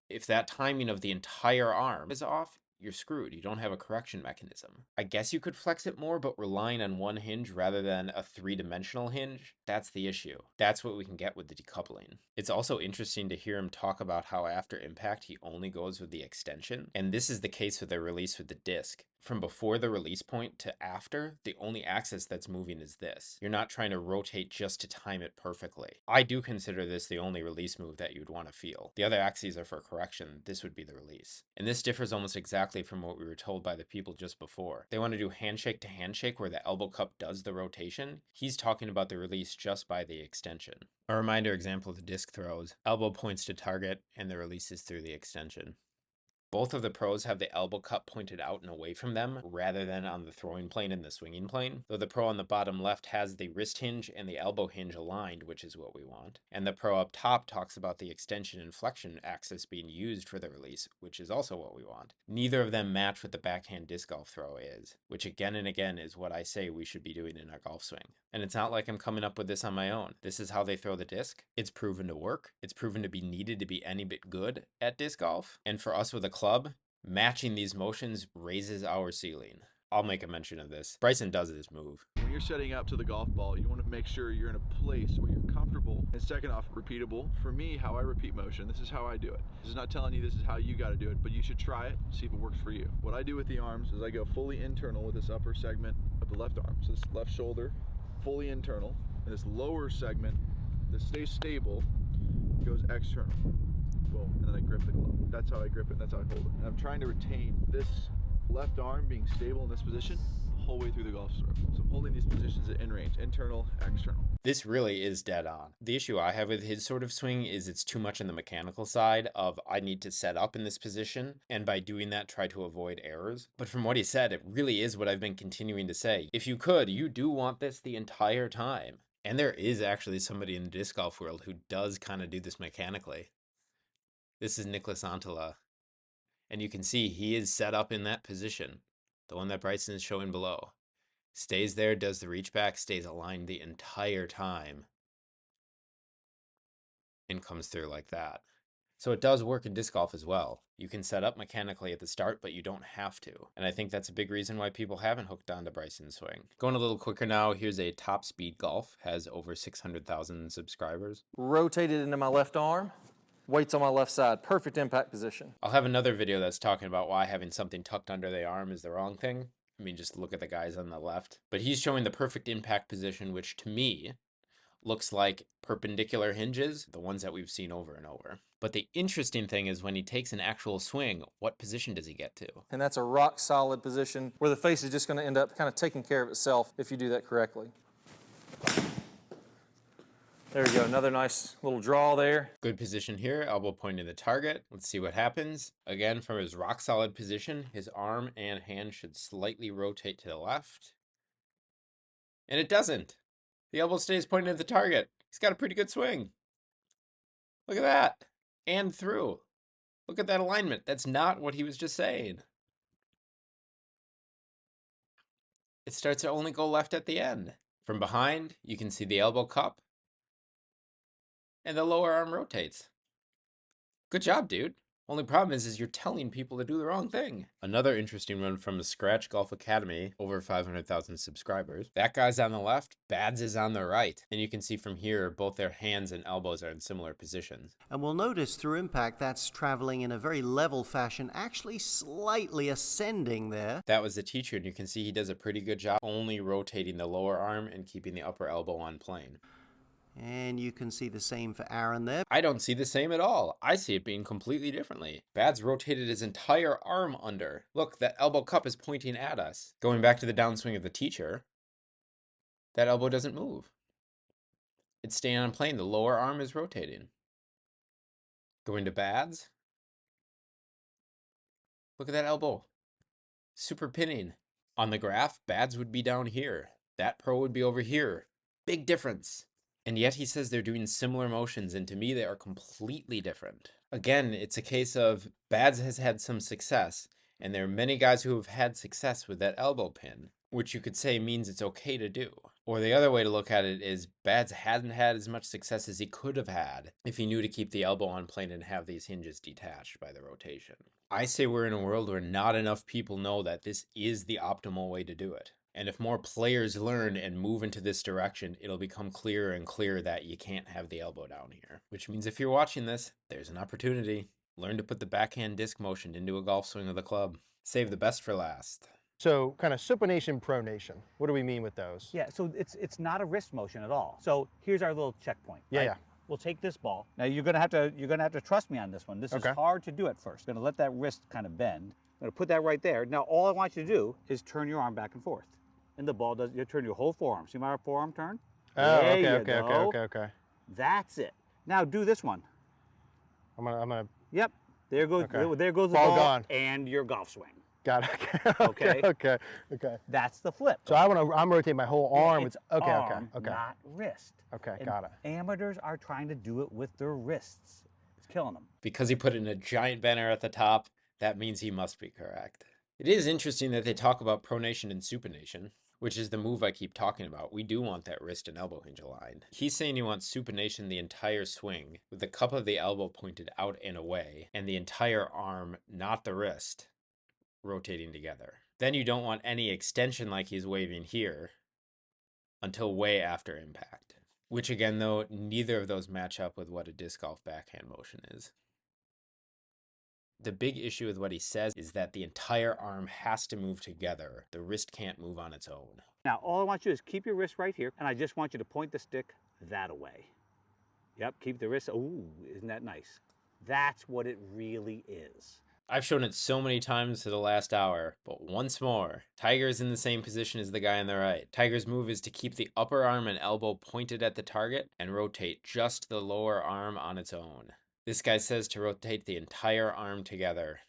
If that timing of the entire arm is off, you're screwed. You don't have a correction mechanism. I guess you could flex it more, but relying on one hinge rather than a three-dimensional hinge, that's the issue. That's what we can get with the decoupling. It's also interesting to hear him talk about how after impact he only goes with the extension, and this is the case with the release with the disc. From before the release point to after, the only axis that's moving is this. You're not trying to rotate just to time it perfectly. I do consider this the only release move that you'd want to feel. The other axes are for correction. This would be the release. And this differs almost exactly from what we were told by the people just before. They want to do handshake to handshake where the elbow cup does the rotation. He's talking about the release just by the extension. A reminder example of the disc throws. Elbow points to target and the release is through the extension. Both of the pros have the elbow cup pointed out and away from them rather than on the throwing plane and the swinging plane, though the pro on the bottom left has the wrist hinge and the elbow hinge aligned, which is what we want. And the pro up top talks about the extension and flexion axis being used for the release, which is also what we want. Neither of them match what the backhand disc golf throw is, which again and again is what I say we should be doing in our golf swing. And it's not like I'm coming up with this on my own. This is how they throw the disc. It's proven to work. It's proven to be needed to be any bit good at disc golf. And for us with a club, matching these motions raises our ceiling. I'll make a mention of this. Bryson does this move. When you're setting up to the golf ball, you want to make sure you're in a place where you're comfortable. And second off, repeatable. For me, how I repeat motion, this is how I do it. This is not telling you this is how you got to do it, but you should try it, see if it works for you. What I do with the arms is I go fully internal with this upper segment of the left arm. So this left shoulder, fully internal. And this lower segment that stays stable goes external. Boom, and then I grip the glove. That's how I grip it, and that's how I hold it. And I'm trying to retain this left arm being stable in this position the whole way through the golf stroke. So I'm holding these positions at in range, internal, external. This really is dead on. The issue I have with his sort of swing is it's too much on the mechanical side of I need to set up in this position, and by doing that try to avoid errors. But from what he said, it really is what I've been continuing to say. If you could, you do want this the entire time. And there is actually somebody in the disc golf world who does kind of do this mechanically. This is Nicholas Antala, and you can see he is set up in that position, the one that Bryson is showing below. Stays there, does the reach back, stays aligned the entire time, and comes through like that. So it does work in disc golf as well. You can set up mechanically at the start, but you don't have to. And I think that's a big reason why people haven't hooked onto Bryson's swing. Going a little quicker now, here's a Top Speed Golf, has over 600,000 subscribers. Rotated into my left arm. Weights on my left side, perfect impact position. I'll have another video that's talking about why having something tucked under the arm is the wrong thing. I mean, just look at the guys on the left. But he's showing the perfect impact position, which to me looks like perpendicular hinges, the ones that we've seen over and over. But the interesting thing is when he takes an actual swing, what position does he get to? And that's a rock solid position where the face is just going to end up kind of taking care of itself if you do that correctly. There we go, another nice little draw there. Good position here, elbow pointing the target. Let's see what happens. Again, from his rock solid position, his arm and hand should slightly rotate to the left. And it doesn't. The elbow stays pointing at the target. He's got a pretty good swing. Look at that. And through. Look at that alignment. That's not what he was just saying. It starts to only go left at the end. From behind, you can see the elbow cup. And the lower arm rotates. Good job, dude. Only problem is you're telling people to do the wrong thing. Another interesting one from the Scratch Golf Academy, over 500,000 subscribers. That guy's on the left, Bads is on the right. And you can see from here, both their hands and elbows are in similar positions. And we'll notice through impact, that's traveling in a very level fashion, actually slightly ascending there. That was the teacher, and you can see he does a pretty good job only rotating the lower arm and keeping the upper elbow on plane. And you can see the same for Aaron there. I don't see the same at all. I see it being completely differently. Bad's rotated his entire arm under. Look, that elbow cup is pointing at us. Going back to the downswing of the teacher, that elbow doesn't move. It's staying on plane. The lower arm is rotating. Going to Bad's. Look at that elbow. Super pinning. On the graph, Bad's would be down here. That pro would be over here. Big difference. And yet he says they're doing similar motions, and to me they are completely different. Again, it's a case of Bad's has had some success, and there are many guys who have had success with that elbow pin, which you could say means it's okay to do. Or the other way to look at it is Bad's hadn't had as much success as he could have had if he knew to keep the elbow on plane and have these hinges detached by the rotation. I say we're in a world where not enough people know that this is the optimal way to do it. And if more players learn and move into this direction, it'll become clearer and clearer that you can't have the elbow down here. Which means if you're watching this, there's an opportunity. Learn to put the backhand disc motion into a golf swing of the club. Save the best for last. So kind of supination, pronation. What do we mean with those? Yeah, so it's not a wrist motion at all. So here's our little checkpoint. Yeah, right? yeah. We'll take this ball. Now you're gonna have to trust me on this one. This is hard to do at first. Gonna let that wrist kind of bend. Gonna put that right there. Now all I want you to do is turn your arm back and forth. And the ball does, you turn your whole forearm. See my forearm turn? Oh, there okay. That's it. Now do this one. I'm gonna. Yep. There goes Okay. there goes the Ball ball gone. and your golf swing. Got it. Okay. That's the flip. So I'm rotating my whole arm. It's okay. arm, not wrist. Okay, And got it. Amateurs are trying to do it with their wrists. It's killing them. Because he put in a giant banner at the top, that means he must be correct. It is interesting that they talk about pronation and supination, which is the move I keep talking about. We do want that wrist and elbow hinge aligned. He's saying he wants supination the entire swing, with the cup of the elbow pointed out and away, and the entire arm, not the wrist, rotating together. Then you don't want any extension like he's waving here until way after impact. Which again, though, neither of those match up with what a disc golf backhand motion is. The big issue with what he says is that the entire arm has to move together. The wrist can't move on its own. Now all I want you to do is keep your wrist right here, and I just want you to point the stick that away. Yep, keep the wrist. Ooh, isn't that nice? That's what it really is. I've shown it so many times for the last hour, but once more, Tiger is in the same position as the guy on the right. Tiger's move is to keep the upper arm and elbow pointed at the target and rotate just the lower arm on its own. This guy says to rotate the entire arm together.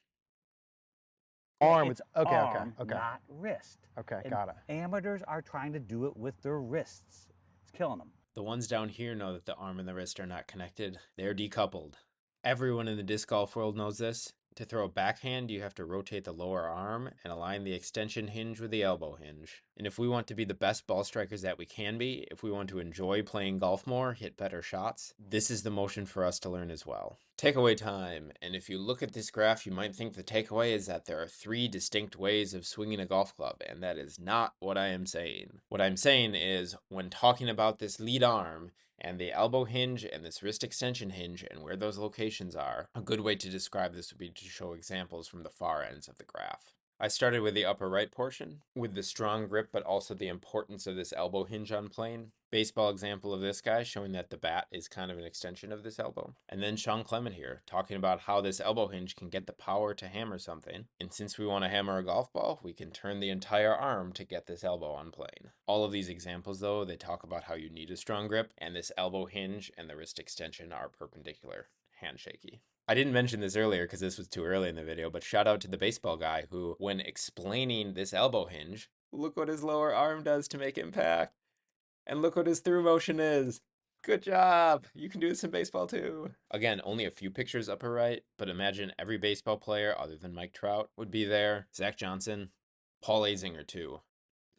Arm, it's okay, arm, not wrist. Okay, And got it. Amateurs are trying to do it with their wrists. It's killing them. The ones down here know that the arm and the wrist are not connected. They're decoupled. Everyone in the disc golf world knows this. To throw a backhand, you have to rotate the lower arm and align the extension hinge with the elbow hinge. And if we want to be the best ball strikers that we can be, if we want to enjoy playing golf more, hit better shots, this is the motion for us to learn as well. Takeaway time. And if you look at this graph, you might think the takeaway is that there are 3 distinct ways of swinging a golf club, and that is not what I am saying. What I'm saying is, when talking about this lead arm, and the elbow hinge and this wrist extension hinge and where those locations are, a good way to describe this would be to show examples from the far ends of the graph. I started with the upper right portion, with the strong grip but also the importance of this elbow hinge on plane. Baseball example of this guy showing that the bat is kind of an extension of this elbow. And then Sean Clement here, talking about how this elbow hinge can get the power to hammer something. And since we want to hammer a golf ball, we can turn the entire arm to get this elbow on plane. All of these examples though, they talk about how you need a strong grip, and this elbow hinge and the wrist extension are perpendicular, handshaky. I didn't mention this earlier because this was too early in the video, but shout out to the baseball guy who, when explaining this elbow hinge, look what his lower arm does to make impact. And look what his through motion is. Good job. You can do this in baseball too. Again, only a few pictures upper right, but imagine every baseball player other than Mike Trout would be there. Zach Johnson, Paul Azinger too.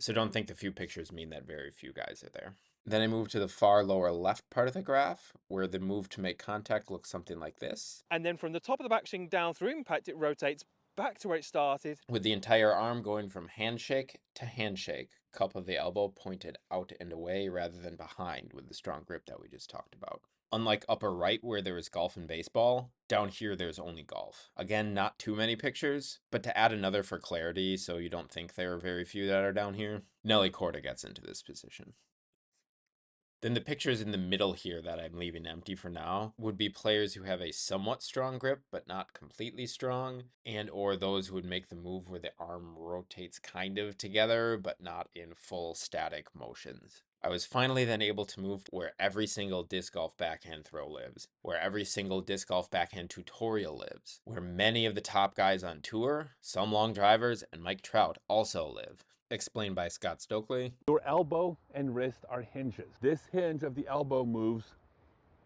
So don't think the few pictures mean that very few guys are there. Then I move to the far lower left part of the graph, where the move to make contact looks something like this. And then from the top of the backswing down through impact, it rotates back to where it started. With the entire arm going from handshake to handshake, cup of the elbow pointed out and away rather than behind with the strong grip that we just talked about. Unlike upper right where there is golf and baseball, down here there's only golf. Again, not too many pictures, but to add another for clarity so you don't think there are very few that are down here, Nelly Korda gets into this position. Then the pictures in the middle here that I'm leaving empty for now would be players who have a somewhat strong grip but not completely strong, and or those who would make the move where the arm rotates kind of together but not in full static motions. I was finally then able to move where every single disc golf backhand throw lives, where every single disc golf backhand tutorial lives, where many of the top guys on tour, some long drivers, and Mike Trout also live. Explained by Scott Stokely. Your elbow and wrist are hinges. This hinge of the elbow moves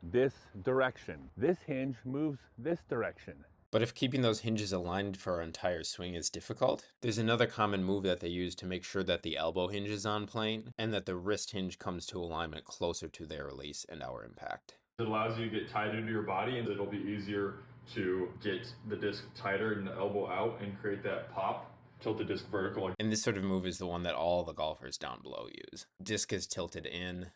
this direction. This hinge moves this direction. But if keeping those hinges aligned for our entire swing is difficult, there's another common move that they use to make sure that the elbow hinge is on plane and that the wrist hinge comes to alignment closer to their release and our impact. It allows you to get tighter to your body, and it'll be easier to get the disc tighter and the elbow out and create that pop. Tilt the disc vertical. And this sort of move is the one that all the golfers down below use. Disc is tilted in,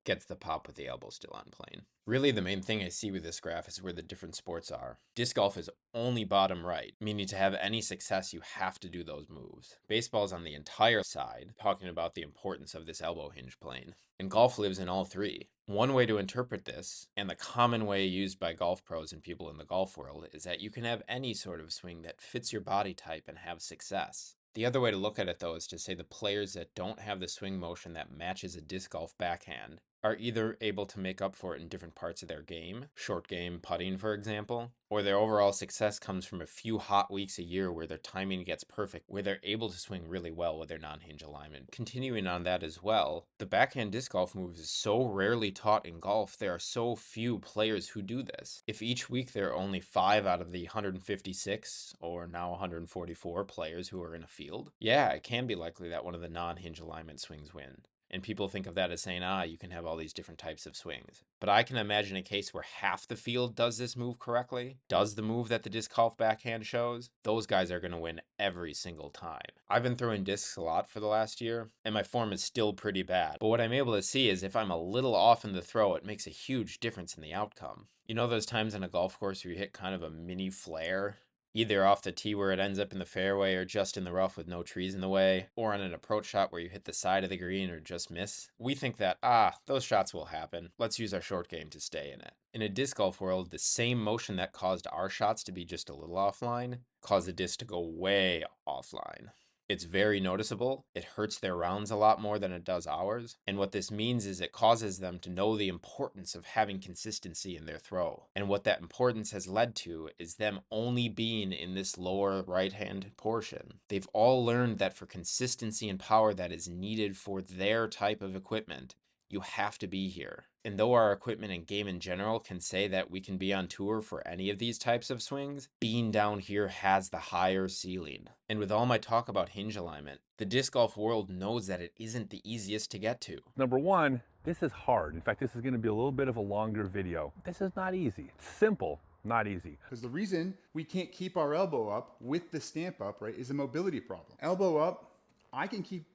gets the pop with the elbow still on plane. Really, the main thing I see with this graph is where the different sports are. Disc golf is only bottom right, meaning to have any success, you have to do those moves. Baseball's on the entire side, talking about the importance of this elbow hinge plane. And golf lives in all three. One way to interpret this, and the common way used by golf pros and people in the golf world, is that you can have any sort of swing that fits your body type and have success. The other way to look at it, though, is to say the players that don't have the swing motion that matches a disc golf backhand are either able to make up for it in different parts of their game, short game putting for example, or their overall success comes from a few hot weeks a year where their timing gets perfect, where they're able to swing really well with their non-hinge alignment. Continuing on that as well, the backhand disc golf move is so rarely taught in golf, there are so few players who do this. If each week there are only 5 out of the 156, or now 144 players who are in a field, yeah, it can be likely that one of the non-hinge alignment swings win. And people think of that as saying, you can have all these different types of swings. But I can imagine a case where half the field does this move correctly, does the move that the disc golf backhand shows. Those guys are going to win every single time. I've been throwing discs a lot for the last year, and my form is still pretty bad. But what I'm able to see is if I'm a little off in the throw, it makes a huge difference in the outcome. You know those times on a golf course where you hit kind of a mini flare? Either off the tee where it ends up in the fairway or just in the rough with no trees in the way, or on an approach shot where you hit the side of the green or just miss. We think that, those shots will happen. Let's use our short game to stay in it. In a disc golf world, the same motion that caused our shots to be just a little offline caused the disc to go way offline. It's very noticeable. It hurts their rounds a lot more than it does ours. And what this means is it causes them to know the importance of having consistency in their throw. And what that importance has led to is them only being in this lower right-hand portion. They've all learned that for consistency and power that is needed for their type of equipment, you have to be here. And though our equipment and game in general can say that we can be on tour for any of these types of swings, being down here has the higher ceiling. And with all my talk about hinge alignment, the disc golf world knows that it isn't the easiest to get to. Number one, this is hard. In fact, this is going to be a little bit of a longer video. This is not easy. It's simple, not easy. Because the reason we can't keep our elbow up with the stamp up, right, is a mobility problem. Elbow up, I can keep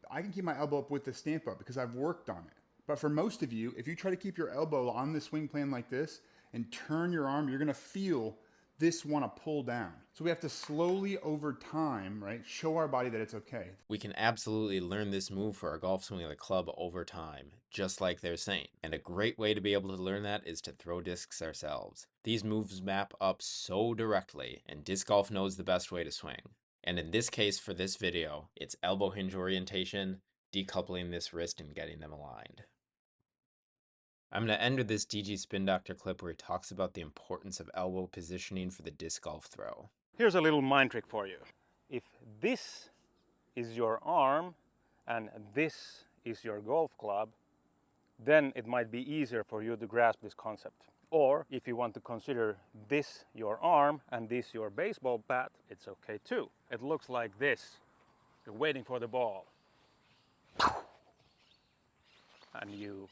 my elbow up with the stamp up because I've worked on it. But for most of you, if you try to keep your elbow on the swing plane like this and turn your arm, you're going to feel this want to pull down. So we have to slowly over time, right, show our body that it's okay. We can absolutely learn this move for our golf swing of the club over time, just like they're saying. And a great way to be able to learn that is to throw discs ourselves. These moves map up so directly, and disc golf knows the best way to swing. And in this case, for this video, it's elbow hinge orientation, decoupling this wrist and getting them aligned. I'm going to end with this DG Spin Doctor clip where he talks about the importance of elbow positioning for the disc golf throw. Here's a little mind trick for you. If this is your arm and this is your golf club, then it might be easier for you to grasp this concept. Or if you want to consider this your arm and this your baseball bat, it's okay too. It looks like this. You're waiting for the ball. And you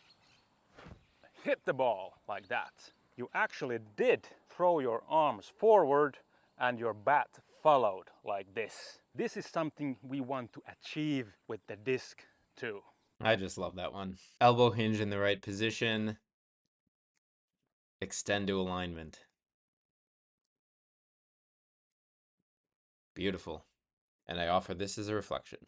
hit the ball like that. You actually did throw your arms forward and your bat followed like this. This is something we want to achieve with the disc too. I just love that one. Elbow hinge in the right position. Extend to alignment. Beautiful. And I offer this as a reflection.